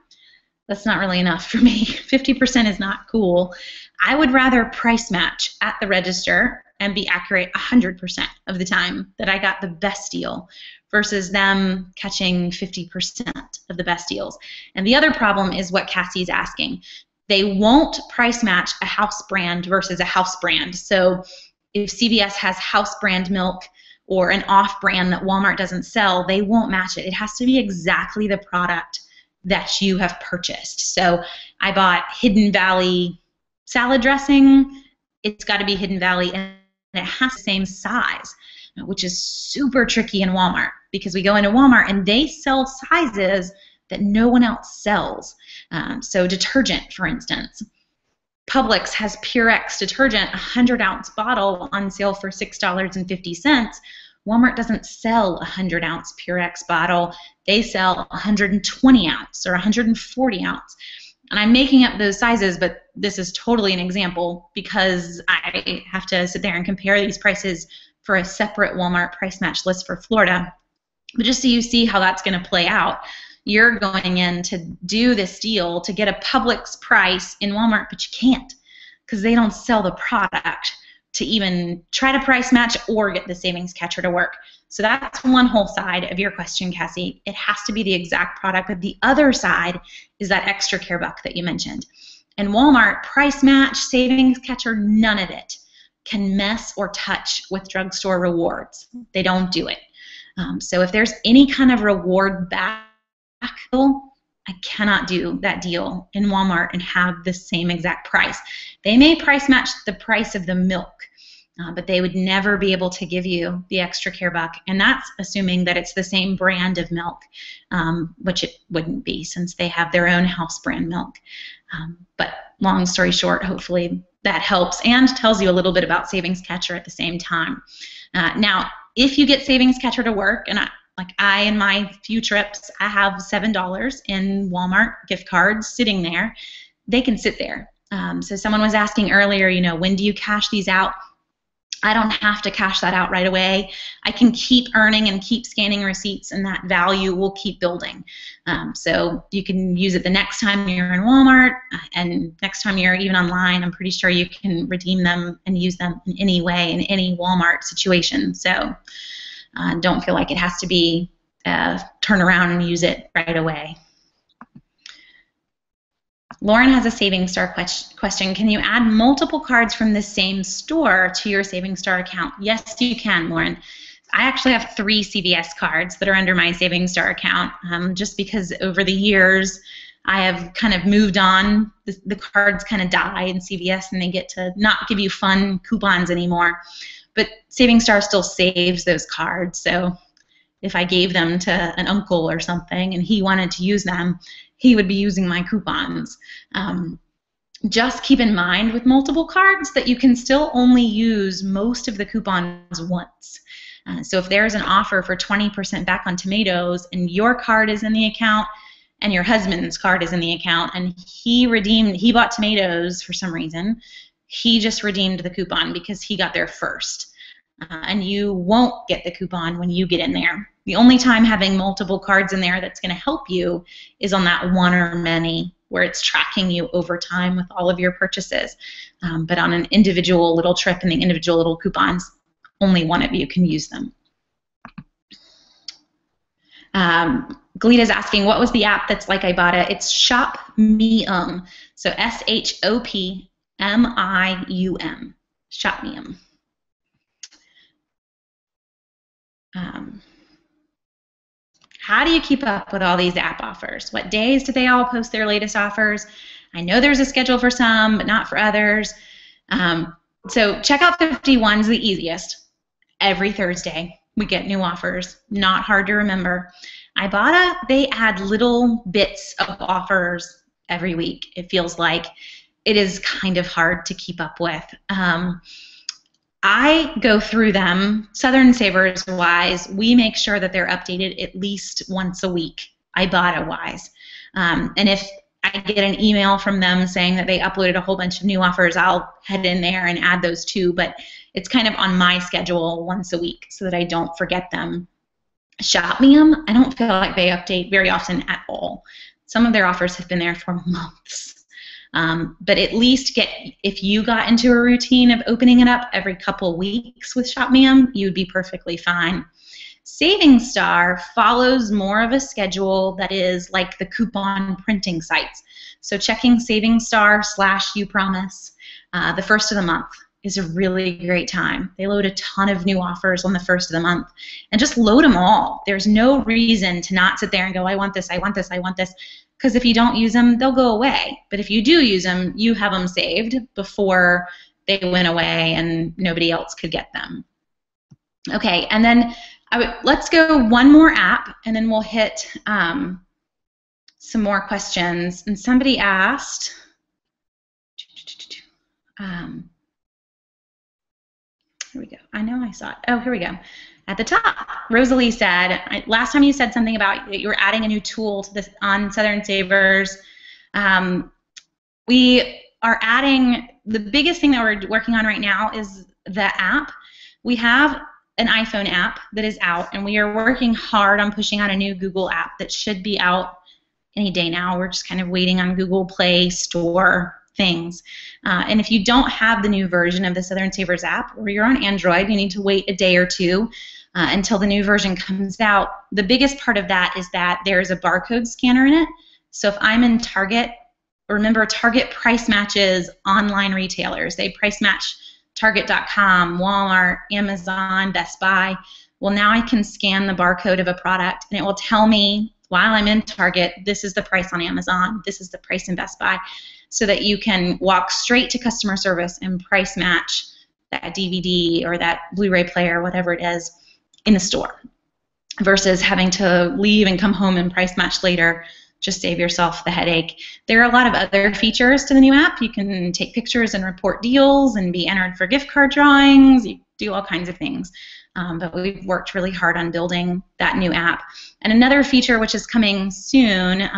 That's not really enough for me. 50% is not cool. I would rather price match at the register and be accurate 100% of the time that I got the best deal versus them catching 50% of the best deals. And the other problem is what Cassie's asking. They won't price match a house brand versus a house brand. So if CVS has house brand milk or an off brand that Walmart doesn't sell, they won't match it. It has to be exactly the product that you have purchased. So I bought Hidden Valley salad dressing. It's got to be Hidden Valley, and it has the same size, which is super tricky in Walmart because we go into Walmart and they sell sizes that no one else sells. So detergent, for instance. Publix has Purex detergent, a 100-ounce bottle on sale for $6.50. Walmart doesn't sell a 100-ounce Purex bottle. They sell 120-ounce or 140-ounce. And I'm making up those sizes, but this is totally an example because I have to sit there and compare these prices for a separate Walmart price match list for Florida. But just so you see how that's going to play out, you're going in to do this deal to get a Publix price in Walmart, but you can't because they don't sell the product to even try to price match or get the savings catcher to work. So that's one whole side of your question, Cassie. It has to be the exact product, but the other side is that extra care buck that you mentioned. And Walmart, price match, savings catcher, none of it can mess or touch with drugstore rewards. They don't do it. So if there's any kind of reward back, I cannot do that deal in Walmart and have the same exact price. They may price match the price of the milk, but they would never be able to give you the extra care buck, and that's assuming that it's the same brand of milk, which it wouldn't be since they have their own house brand milk. But long story short, hopefully that helps and tells you a little bit about Savings Catcher at the same time. Now, if you get Savings Catcher to work, and I in my few trips, I have $7 in Walmart gift cards sitting there. They can sit there. So someone was asking earlier, when do you cash these out? I don't have to cash that out right away. I can keep earning and keep scanning receipts, and that value will keep building. So you can use it the next time you're in Walmart, and next time you're even online. I'm pretty sure you can redeem them and use them in any way in any Walmart situation. So don't feel like it has to be turn around and use it right away. Lauren has a Savings Star question. Can you add multiple cards from the same store to your Savings Star account? Yes, you can, Lauren. I actually have 3 CVS cards that are under my Savings Star account, just because over the years I have kind of moved on. The cards kind of die in CVS and they get to not give you fun coupons anymore. But Savings Star still saves those cards, so if I gave them to an uncle or something and he wanted to use them, he would be using my coupons. Just keep in mind with multiple cards that you can still only use most of the coupons once. So if there's an offer for 20% back on tomatoes and your card is in the account and your husband's card is in the account and he bought tomatoes for some reason, he just redeemed the coupon because he got there first. And you won't get the coupon when you get in there. The only time having multiple cards in there that's going to help you is on that one or many where it's tracking you over time with all of your purchases. But on an individual little trip and the individual little coupons, only one of you can use them. Galita's asking, what was the app that's like Ibotta? It's Shopmium. So SHOPMIUM. Shopmium. How do you keep up with all these app offers? What days do they all post their latest offers? I know there's a schedule for some, but not for others. So checkout 51 is the easiest. Every Thursday we get new offers. Not hard to remember. Ibotta, they add little bits of offers every week. It feels like it is kind of hard to keep up with. I go through them, Southern Savers wise. We make sure that they're updated at least once a week, Ibotta wise. And if I get an email from them saying that they uploaded a whole bunch of new offers, I'll head in there and add those too. But it's kind of on my schedule once a week so that I don't forget them. Shopmium, I don't feel like they update very often at all. Some of their offers have been there for months. But at least if you got into a routine of opening it up every couple weeks with Shopmium, you would be perfectly fine. Savings Star follows more of a schedule that is like the coupon printing sites. So checking Savings Star /YouPromise the first of the month is a really great time. They load a ton of new offers on the first of the month, and just load them all. There's no reason to not sit there and go, I want this, I want this, I want this. Because if you don't use them, they'll go away. But if you do use them, you have them saved before they went away and nobody else could get them. Okay, and then let's go one more app, and then we'll hit some more questions. And somebody asked, here we go. I know I saw it. Oh, here we go. At the top, Rosalie said, last time you said something about that you were adding a new tool to this on Southern Savers. We are adding, the biggest thing that we're working on right now is the app. We have an iPhone app that is out, and we are working hard on pushing out a new Google app that should be out any day now. We're just kind of waiting on Google Play Store things. And if you don't have the new version of the Southern Savers app, or you're on Android, you need to wait a day or two until the new version comes out. The biggest part of that is that there's a barcode scanner in it. So if I'm in Target, remember Target price matches online retailers. They price match Target.com, Walmart, Amazon, Best Buy. Well, now I can scan the barcode of a product, and it will tell me while I'm in Target, this is the price on Amazon, this is the price in Best Buy, so that you can walk straight to customer service and price match that DVD or that Blu-ray player, whatever it is, in the store, versus having to leave and come home and price match later. Just save yourself the headache. There are a lot of other features to the new app. You can take pictures and report deals and be entered for gift card drawings. You do all kinds of things. But we've worked really hard on building that new app. And another feature which is coming soon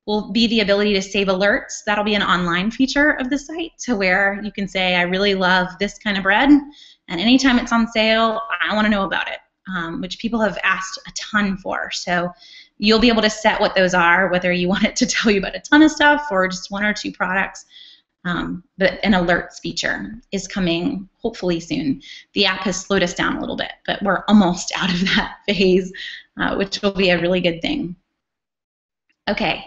will be the ability to save alerts. That'll be an online feature of the site, to where you can say, I really love this kind of bread, and anytime it's on sale, I want to know about it, which people have asked a ton for. So you'll be able to set what those are, whether you want it to tell you about a ton of stuff or just one or two products. But an alerts feature is coming hopefully soon. The app has slowed us down a little bit, but we're almost out of that phase, which will be a really good thing. Okay.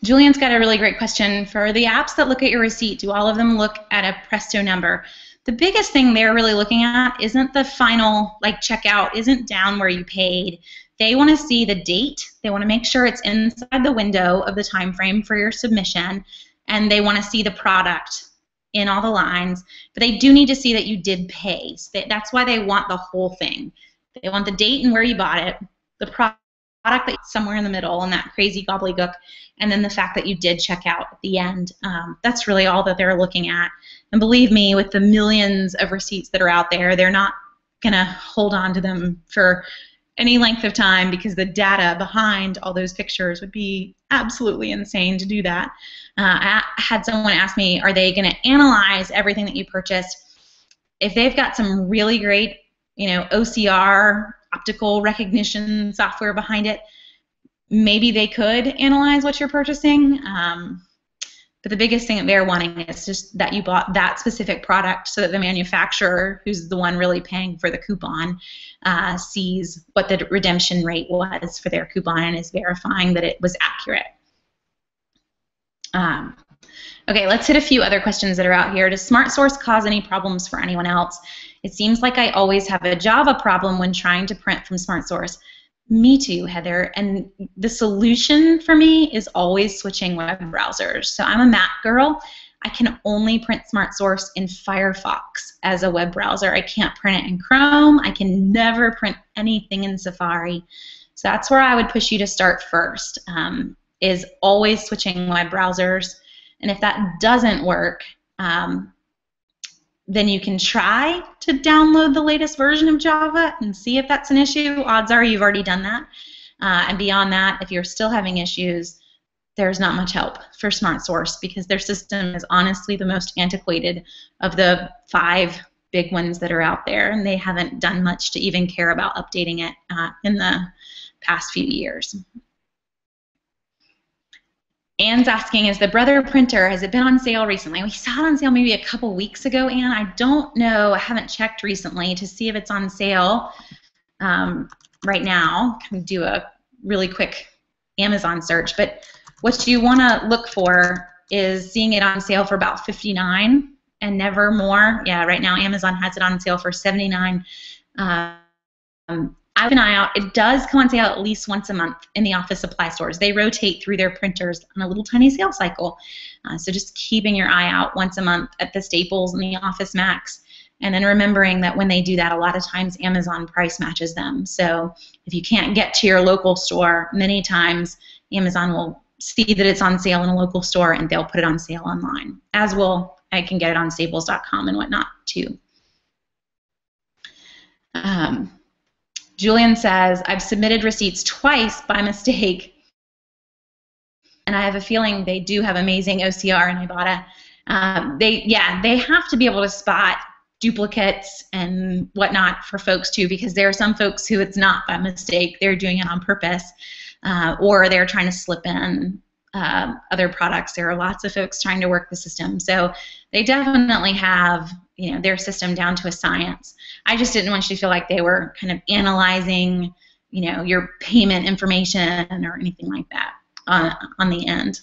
Julian's got a really great question. For the apps that look at your receipt, do all of them look at a Presto number? The biggest thing they're really looking at isn't the final, like, checkout, isn't down where you paid. They want to see the date. They want to make sure it's inside the window of the time frame for your submission, and they want to see the product in all the lines. But they do need to see that you did pay. So that's why they want the whole thing. They want the date and where you bought it, the product that's somewhere in the middle, and that crazy gobbledygook, and then the fact that you did check out at the end. That's really all that they're looking at. And believe me, with the millions of receipts that are out there, they're not going to hold on to them for any length of time, because the data behind all those pictures would be absolutely insane to do that. I had someone ask me, are they going to analyze everything that you purchased? If they've got some really great, OCR, optical recognition software behind it, maybe they could analyze what you're purchasing. But the biggest thing that they're wanting is just that you bought that specific product, so that the manufacturer, who's the one really paying for the coupon, sees what the redemption rate was for their coupon and is verifying that it was accurate. Okay, let's hit a few other questions that are out here. Does Smart Source cause any problems for anyone else? It seems like I always have a Java problem when trying to print from Smart Source. Me too, Heather. And the solution for me is always switching web browsers. So I'm a Mac girl. I can only print Smart Source in Firefox as a web browser. I can't print it in Chrome. I can never print anything in Safari. So that's where I would push you to start first, is always switching web browsers. And if that doesn't work, then you can try to download the latest version of Java and see if that's an issue. Odds are you've already done that. And beyond that, if you're still having issues, there's not much help for Smart Source, because their system is honestly the most antiquated of the 5 big ones that are out there, and they haven't done much to even care about updating it in the past few years. Anne's asking, is the Brother printer, has it been on sale recently? We saw it on sale maybe a couple weeks ago, Anne. I don't know. I haven't checked recently to see if it's on sale right now. I can do a really quick Amazon search. But what you want to look for is seeing it on sale for about $59 and never more. Yeah, right now Amazon has it on sale for $79. I have an eye out. It does come on sale at least once a month in the office supply stores. They rotate through their printers on a little tiny sale cycle. So just keeping your eye out once a month at the Staples and the Office Max. And then remembering that when they do that, a lot of times Amazon price matches them. So if you can't get to your local store, many times Amazon will see that it's on sale in a local store and they'll put it on sale online. As will, I can get it on staples.com and whatnot too. Julian says, I've submitted receipts twice by mistake, and I have a feeling they do have amazing OCR in Ibotta. They have to be able to spot duplicates and whatnot for folks too, because there are some folks who it's not by mistake, they're doing it on purpose, or they're trying to slip in other products. There are lots of folks trying to work the system, so they definitely have their system down to a science. I just didn't want you to feel like they were kind of analyzing your payment information or anything like that on the end.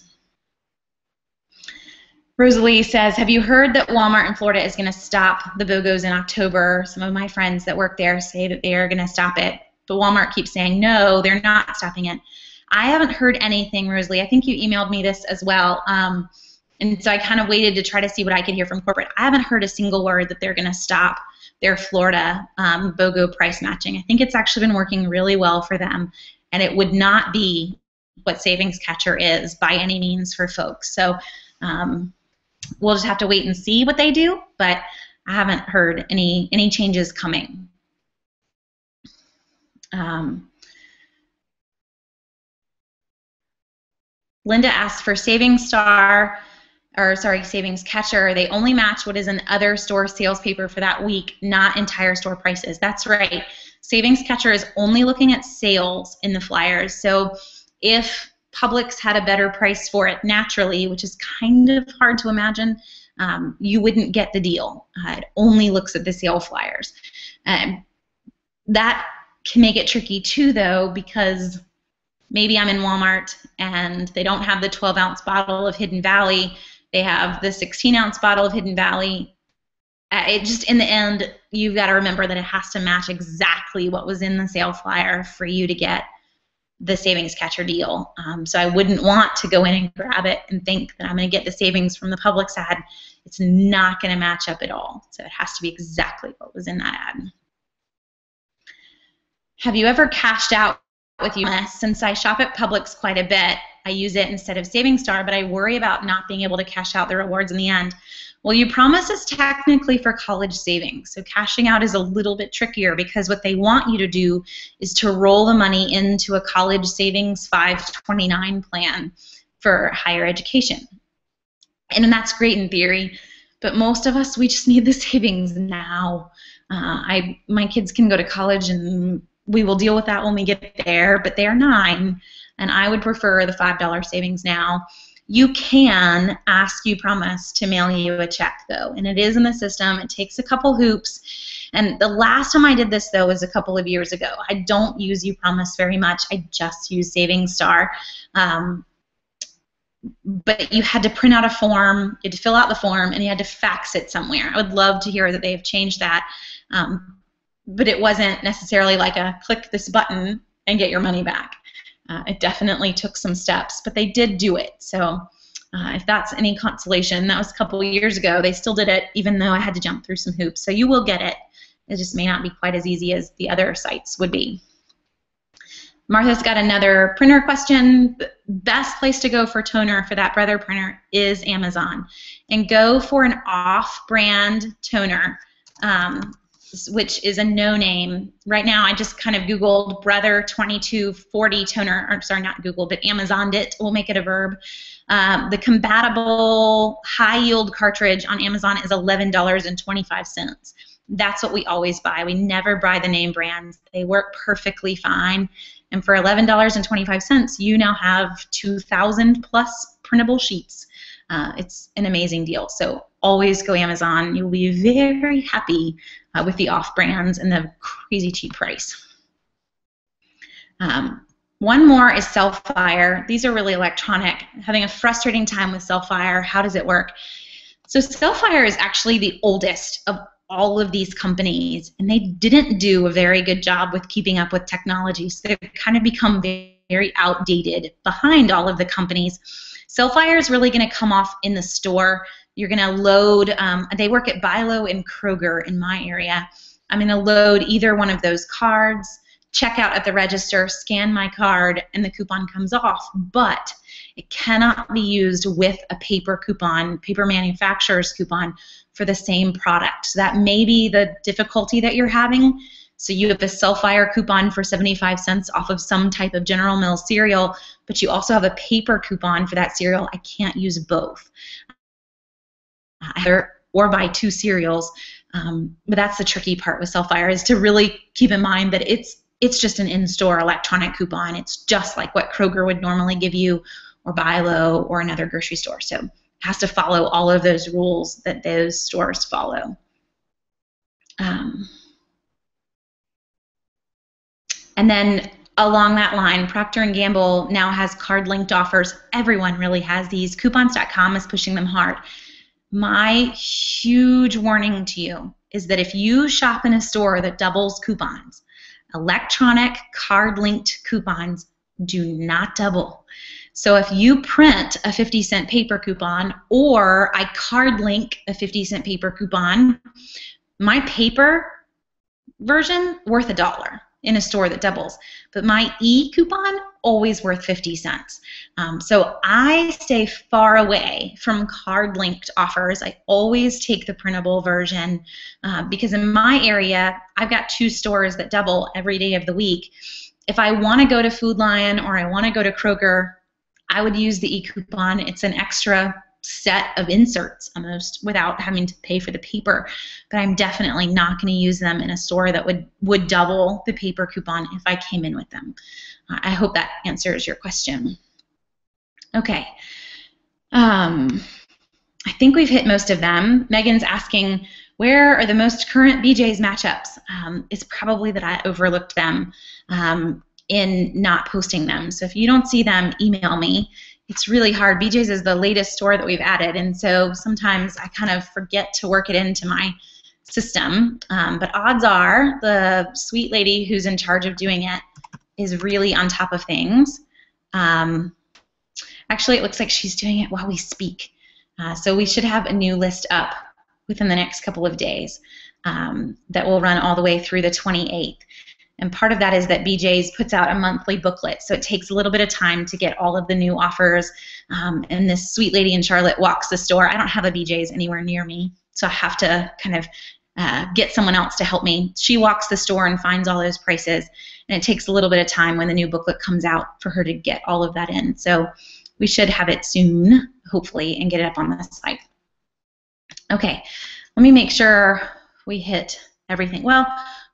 Rosalie says, have you heard that Walmart in Florida is going to stop the BOGOs in October? Some of my friends that work there say that they are going to stop it, but Walmart keeps saying, no, they're not stopping it. I haven't heard anything, Rosalie. I think you emailed me this as well, and so I kind of waited to try to see what I could hear from corporate. I haven't heard a single word that they're going to stop their Florida BOGO price matching. I think it's actually been working really well for them, and it would not be what Savings Catcher is by any means for folks. So we'll just have to wait and see what they do, but I haven't heard any changes coming. Linda asked for Savings Catcher. They only match what is in other store sales paper for that week, not entire store prices. That's right. Savings Catcher is only looking at sales in the flyers. So if Publix had a better price for it naturally, which is kind of hard to imagine, you wouldn't get the deal. It only looks at the sale flyers. That can make it tricky too, though, because maybe I'm in Walmart and they don't have the 12-ounce bottle of Hidden Valley. They have the 16-ounce bottle of Hidden Valley. In the end, you've got to remember that it has to match exactly what was in the sale flyer for you to get the Savings Catcher deal. So I wouldn't want to go in and grab it and think that I'm going to get the savings from the Publix ad. It's not going to match up at all. So it has to be exactly what was in that ad. Have you ever cashed out with UMS? Since I shop at Publix quite a bit, I use it instead of Savings Star, but I worry about not being able to cash out the rewards in the end. Well, UPromise is technically for college savings, so cashing out is a little bit trickier because what they want you to do is to roll the money into a college savings 529 plan for higher education. And that's great in theory, but most of us, we just need the savings now. My kids can go to college and we will deal with that when we get there, but they are 9, and I would prefer the $5 savings now. You can ask UPromise to mail you a check, though, and it is in the system. It takes a couple hoops, and the last time I did this, though, was a couple of years ago. I don't use UPromise very much. I just use Savings Star, but you had to print out a form, you had to fill out the form, and you had to fax it somewhere. I would love to hear that they've changed that, but it wasn't necessarily like a click this button and get your money back. It definitely took some steps, but they did do it. So if that's any consolation, that was a couple of years ago. They still did it, even though I had to jump through some hoops. So you will get it. It just may not be quite as easy as the other sites would be. Martha's got another printer question. The best place to go for toner for that Brother printer is Amazon. And go for an off-brand toner, which is a no-name. Right now, I just kind of Googled Brother 2240 toner, or sorry, not Googled, but Amazoned it. We'll make it a verb. The compatible high-yield cartridge on Amazon is $11.25. That's what we always buy. We never buy the name brands. They work perfectly fine. And for $11.25, you now have 2,000 plus printable sheets. It's an amazing deal. So always go Amazon. You'll be very happy with the off brands and the crazy cheap price. One more is Self-Fire. These are really electronic. Having a frustrating time with Self-Fire. How does it work? So Self-Fire is actually the oldest of all of these companies, and they didn't do a very good job with keeping up with technology. So they've kind of become very outdated behind all of the companies. Self-Fire is really going to come off in the store. You're going to load, they work at Bilo and Kroger in my area. I'm going to load either one of those cards, check out at the register, scan my card, and the coupon comes off. But it cannot be used with a paper coupon, paper manufacturer's coupon for the same product. So that may be the difficulty that you're having. So you have a Self-Fire coupon for 75 cents off of some type of General Mills cereal, but you also have a paper coupon for that cereal. I can't use both. or buy 2 cereals. But that's the tricky part with Sellfire, is to really keep in mind that it's just an in-store electronic coupon. It's just like what Kroger would normally give you, or Bi-Lo, or another grocery store. So it has to follow all of those rules that those stores follow. And then along that line, Procter Gamble now has card-linked offers. Everyone really has these. Coupons.com is pushing them hard. My huge warning to you is that if you shop in a store that doubles coupons, electronic card-linked coupons do not double. So if you print a 50-cent paper coupon, or I card link a 50-cent paper coupon, my paper version worth $1 in a store that doubles, but my e-coupon always worth 50 cents. So I stay far away from card-linked offers. I always take the printable version because in my area, I've got 2 stores that double every day of the week. If I want to go to Food Lion or I want to go to Kroger, I would use the e-coupon. It's an extra set of inserts almost without having to pay for the paper, but I'm definitely not going to use them in a store that would double the paper coupon if I came in with them. I hope that answers your question. Okay. I think we've hit most of them. Megan's asking, where are the most current BJ's matchups? It's probably that I overlooked them in not posting them. So if you don't see them, email me. It's really hard. BJ's is the latest store that we've added, and so sometimes I kind of forget to work it into my system. But odds are the sweet lady who's in charge of doing it is really on top of things. Actually, it looks like she's doing it while we speak. So we should have a new list up within the next couple of days that will run all the way through the 28th. And part of that is that BJ's puts out a monthly booklet, so it takes a little bit of time to get all of the new offers. And this sweet lady in Charlotte walks the store. I don't have a BJ's anywhere near me, so I have to kind of get someone else to help me. She walks the store and finds all those prices, and it takes a little bit of time when the new booklet comes out for her to get all of that in. So we should have it soon, hopefully, and get it up on the site. Okay, let me make sure we hit everything. Well,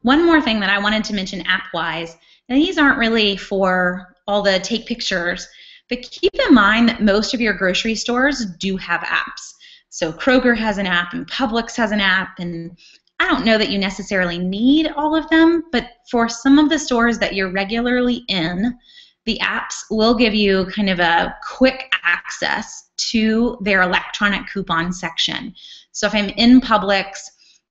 one more thing that I wanted to mention app-wise, and these aren't really for all the take pictures, but keep in mind that most of your grocery stores do have apps. So Kroger has an app, and Publix has an app, and I don't know that you necessarily need all of them, but for some of the stores that you're regularly in, the apps will give you kind of a quick access to their electronic coupon section. So if I'm in Publix,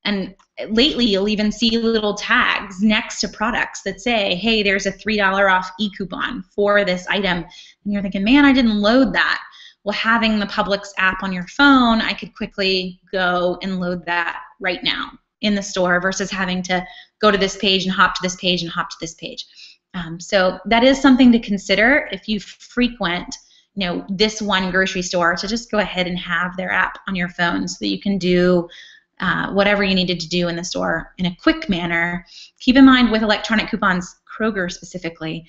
and lately you'll even see little tags next to products that say, hey, there's a $3 off e-coupon for this item. And you're thinking, man, I didn't load that. Well, having the Publix app on your phone, I could quickly go and load that right now in the store versus having to go to this page and hop to this page and hop to this page. So that is something to consider if you frequent this one grocery store, to just go ahead and have their app on your phone so that you can do whatever you needed to do in the store in a quick manner. Keep in mind with electronic coupons, Kroger specifically,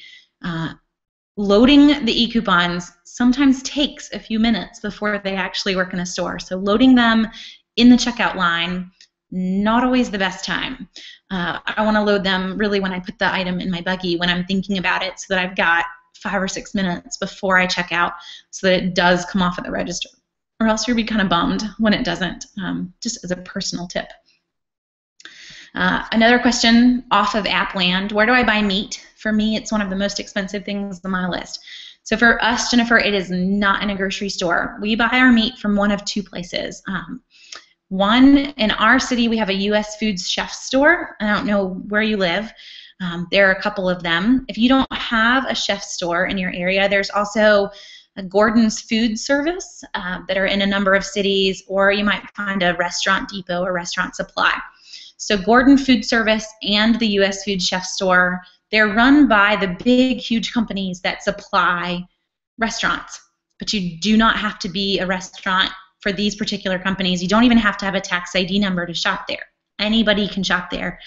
loading the e-coupons sometimes takes a few minutes before they actually work in a store. So loading them in the checkout line, not always the best time. I want to load them really when I put the item in my buggy, when I'm thinking about it, so that I've got 5 or 6 minutes before I check out so that it does come off at the register. Or else you'll be kind of bummed when it doesn't, just as a personal tip. Another question off of Appland, where do I buy meat? For me, it's one of the most expensive things on my list. So for us, Jennifer, it is not in a grocery store. We buy our meat from one of 2 places. One, in our city, we have a U.S. Foods chef store. I don't know where you live. There are a couple of them. If you don't have a chef store in your area, there's also a Gordon's Food Service that are in a number of cities, or you might find a Restaurant Depot or Restaurant Supply. So Gordon Food Service and the U.S. Food Chef Store, they're run by the big, huge companies that supply restaurants. But you do not have to be a restaurant for these particular companies. You don't even have to have a tax ID number to shop there. Anybody can shop there.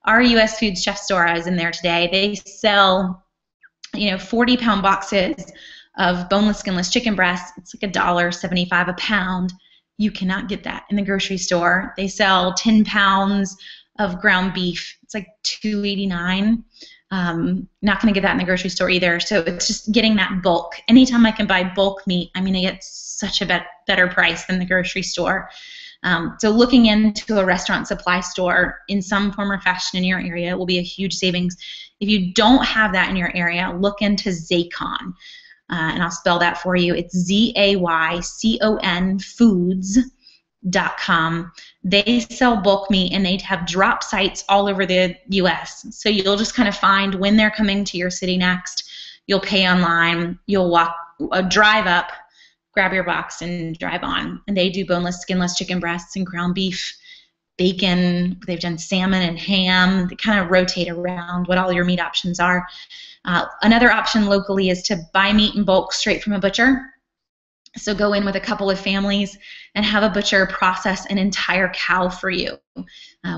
Our U.S. Food Chef Store, I was in there today, they sell 40-pound boxes of boneless, skinless chicken breasts. It's like $1.75 a pound. You cannot get that in the grocery store. They sell 10 pounds of ground beef. It's like $2.89. Not going to get that in the grocery store either. So it's just getting that bulk. Anytime I can buy bulk meat, I'm going to get such a better price than the grocery store. So looking into a restaurant supply store in some form or fashion in your area will be a huge savings. If you don't have that in your area, look into Zaycon. And I'll spell that for you. It's Zaycon foods.com. They sell bulk meat, and they have drop sites all over the U.S. So you'll just kind of find when they're coming to your city next. You'll pay online. You'll drive up, grab your box, and drive on. And they do boneless, skinless chicken breasts and ground beef, bacon. They've done salmon and ham. They kind of rotate around what all your meat options are. Another option locally is to buy meat in bulk straight from a butcher. So go in with a couple of families and have a butcher process an entire cow for you.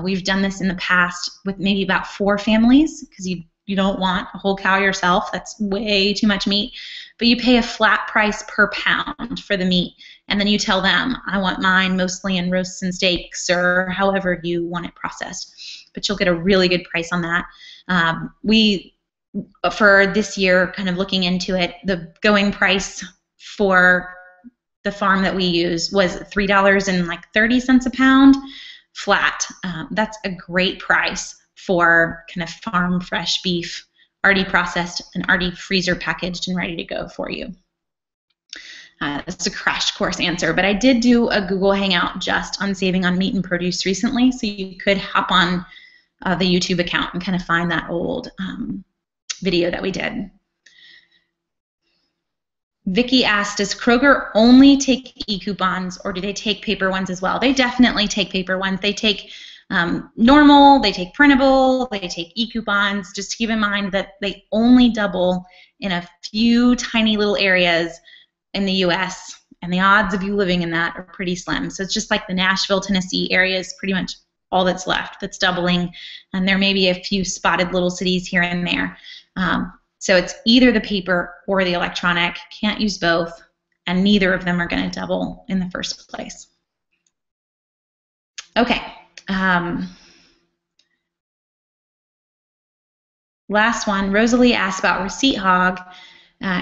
We've done this in the past with maybe about 4 families, because you don't want a whole cow yourself. That's way too much meat. But you pay a flat price per pound for the meat, and then you tell them, I want mine mostly in roasts and steaks, or however you want it processed. But you'll get a really good price on that. For this year, kind of looking into it, the going price for the farm that we use was $3.30 a pound flat. That's a great price for kind of farm fresh beef, already processed and already freezer packaged and ready to go for you. That's a crash course answer, but I did do a Google Hangout just on saving on meat and produce recently, so you could hop on the YouTube account and kind of find that old video that we did. Vicky asked, does Kroger only take e-coupons, or do they take paper ones as well? They definitely take paper ones. They take normal, they take printable, they take e-coupons. Just keep in mind that they only double in a few tiny little areas in the U.S., and the odds of you living in that are pretty slim. So it's just like the Nashville, Tennessee area is pretty much all that's left that's doubling, and there may be a few spotted little cities here and there. So it's either the paper or the electronic. Can't use both, and neither of them are going to double in the first place. Okay. Last one. Rosalie asked about Receipt Hog.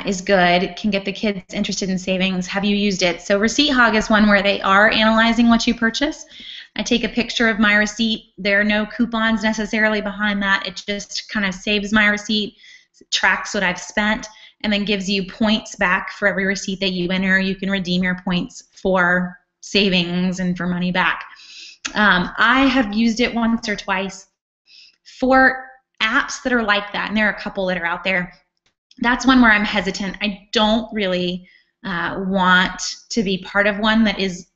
Is good. Can get the kids interested in savings. Have you used it? So Receipt Hog is one where they are analyzing what you purchase. I take a picture of my receipt. There are no coupons necessarily behind that. It just kind of saves my receipt, tracks what I've spent, and then gives you points back for every receipt that you enter. You can redeem your points for savings and for money back. I have used it once or twice for apps that are like that, and there are a couple that are out there. That's one where I'm hesitant. I don't really want to be part of one that is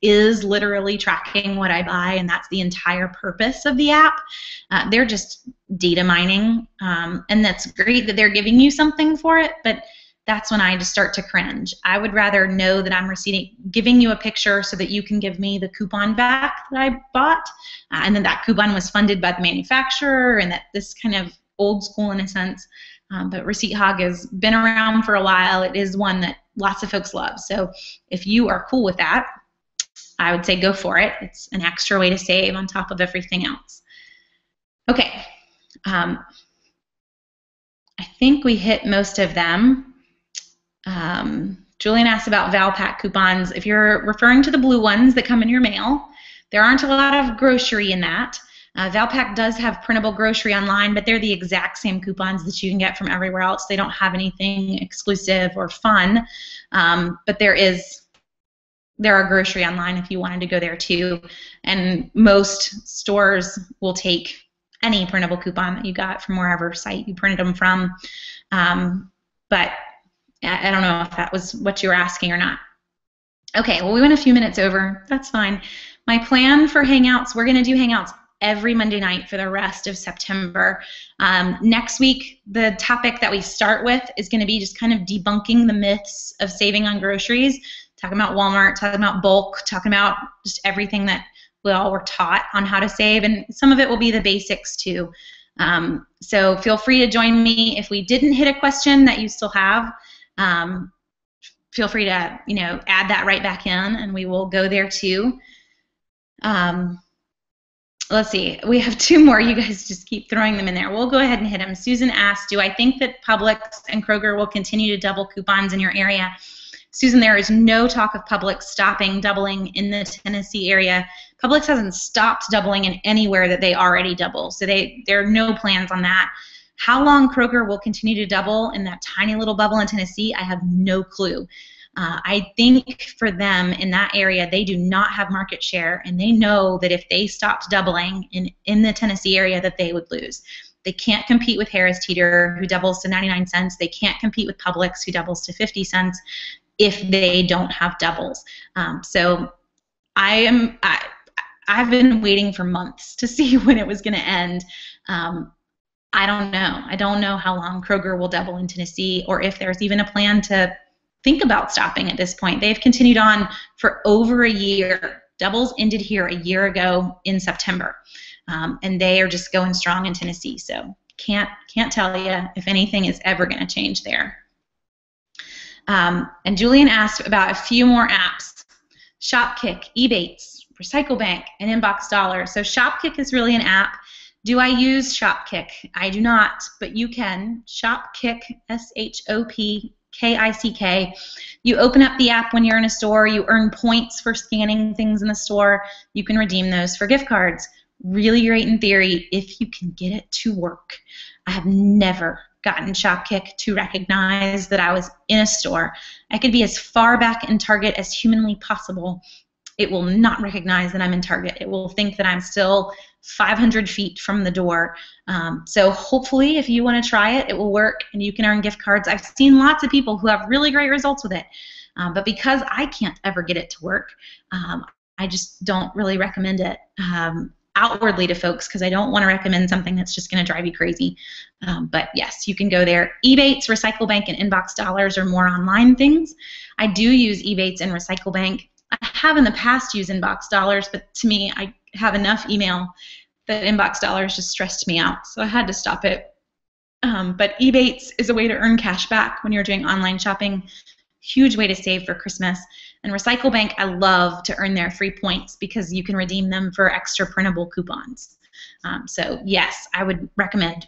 literally tracking what I buy, and that's the entire purpose of the app. They're just data mining, and that's great that they're giving you something for it, but that's when I just start to cringe. I would rather know that I'm giving you a picture so that you can give me the coupon back that I bought, and then that coupon was funded by the manufacturer, and that this kind of old school in a sense. But Receipt Hog has been around for a while. It is one that lots of folks love. So if you are cool with that, I would say go for it. It's an extra way to save on top of everything else. Okay. I think we hit most of them. Julian asked about Valpak coupons. If you're referring to the blue ones that come in your mail, there aren't a lot of grocery in that. Valpak does have printable grocery online, but they're the exact same coupons that you can get from everywhere else. They don't have anything exclusive or fun, but there are grocery online if you wanted to go there too. And most stores will take any printable coupon that you got from wherever site you printed them from. But I don't know if that was what you were asking or not. Okay, well, we went a few minutes over. That's fine. My plan for Hangouts, we're going to do Hangouts every Monday night for the rest of September. Next week, the topic that we start with is going to be just kind of debunking the myths of saving on groceries, talking about Walmart, talking about bulk, talking about just everything that we all were taught on how to save, and some of it will be the basics too. So feel free to join me. If we didn't hit a question that you still have, feel free to, you know, add that right back in, and we will go there too. Let's see. We have two more. You guys just keep throwing them in there. We'll go ahead and hit them. Susan asked, do I think that Publix and Kroger will continue to double coupons in your area? Susan, there is no talk of Publix stopping doubling in the Tennessee area. Publix hasn't stopped doubling in anywhere that they already double. So there are no plans on that. How long Kroger will continue to double in that tiny little bubble in Tennessee, I have no clue. I think for them in that area, they do not have market share, and they know that if they stopped doubling in the Tennessee area that they would lose. They can't compete with Harris Teeter, who doubles to 99 cents. They can't compete with Publix, who doubles to 50 cents if they don't have doubles. So I've been waiting for months to see when it was going to end. I don't know. I don't know how long Kroger will double in Tennessee, or if there's even a plan to think about stopping at this point. They've continued on for over a year. Doubles ended here a year ago in September, and they are just going strong in Tennessee. So can't tell you if anything is ever going to change there. And Julian asked about a few more apps: Shopkick, Ebates, Recycle Bank, and Inbox Dollar. So Shopkick is really an app. Do I use Shopkick? I do not, but you can. Shopkick, SHOPKICK. You open up the app when you're in a store. You earn points for scanning things in the store. You can redeem those for gift cards. Really great in theory if you can get it to work. I have never gotten Shopkick to recognize that I was in a store. I could be as far back in Target as humanly possible. It will not recognize that I'm in Target. It will think that I'm still 500 feet from the door. So hopefully, if you want to try it, it will work, and you can earn gift cards. I've seen lots of people who have really great results with it. But because I can't ever get it to work, I just don't really recommend it outwardly to folks, because I don't want to recommend something that's just going to drive you crazy. But yes, you can go there. Ebates, Recycle Bank, and Inbox Dollars are more online things. I do use Ebates and Recycle Bank. I have in the past used Inbox Dollars, but to me, I have enough email that Inbox Dollars just stressed me out, so I had to stop it. But Ebates is a way to earn cash back when you're doing online shopping. Huge way to save for Christmas. And Recycle Bank, I love to earn their free points because you can redeem them for extra printable coupons. So yes, I would recommend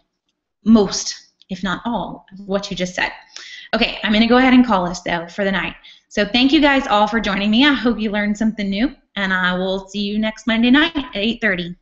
most, if not all, of what you just said. Okay, I'm going to go ahead and call us, though, for the night. So thank you guys all for joining me. I hope you learned something new, and I will see you next Monday night at 8:30.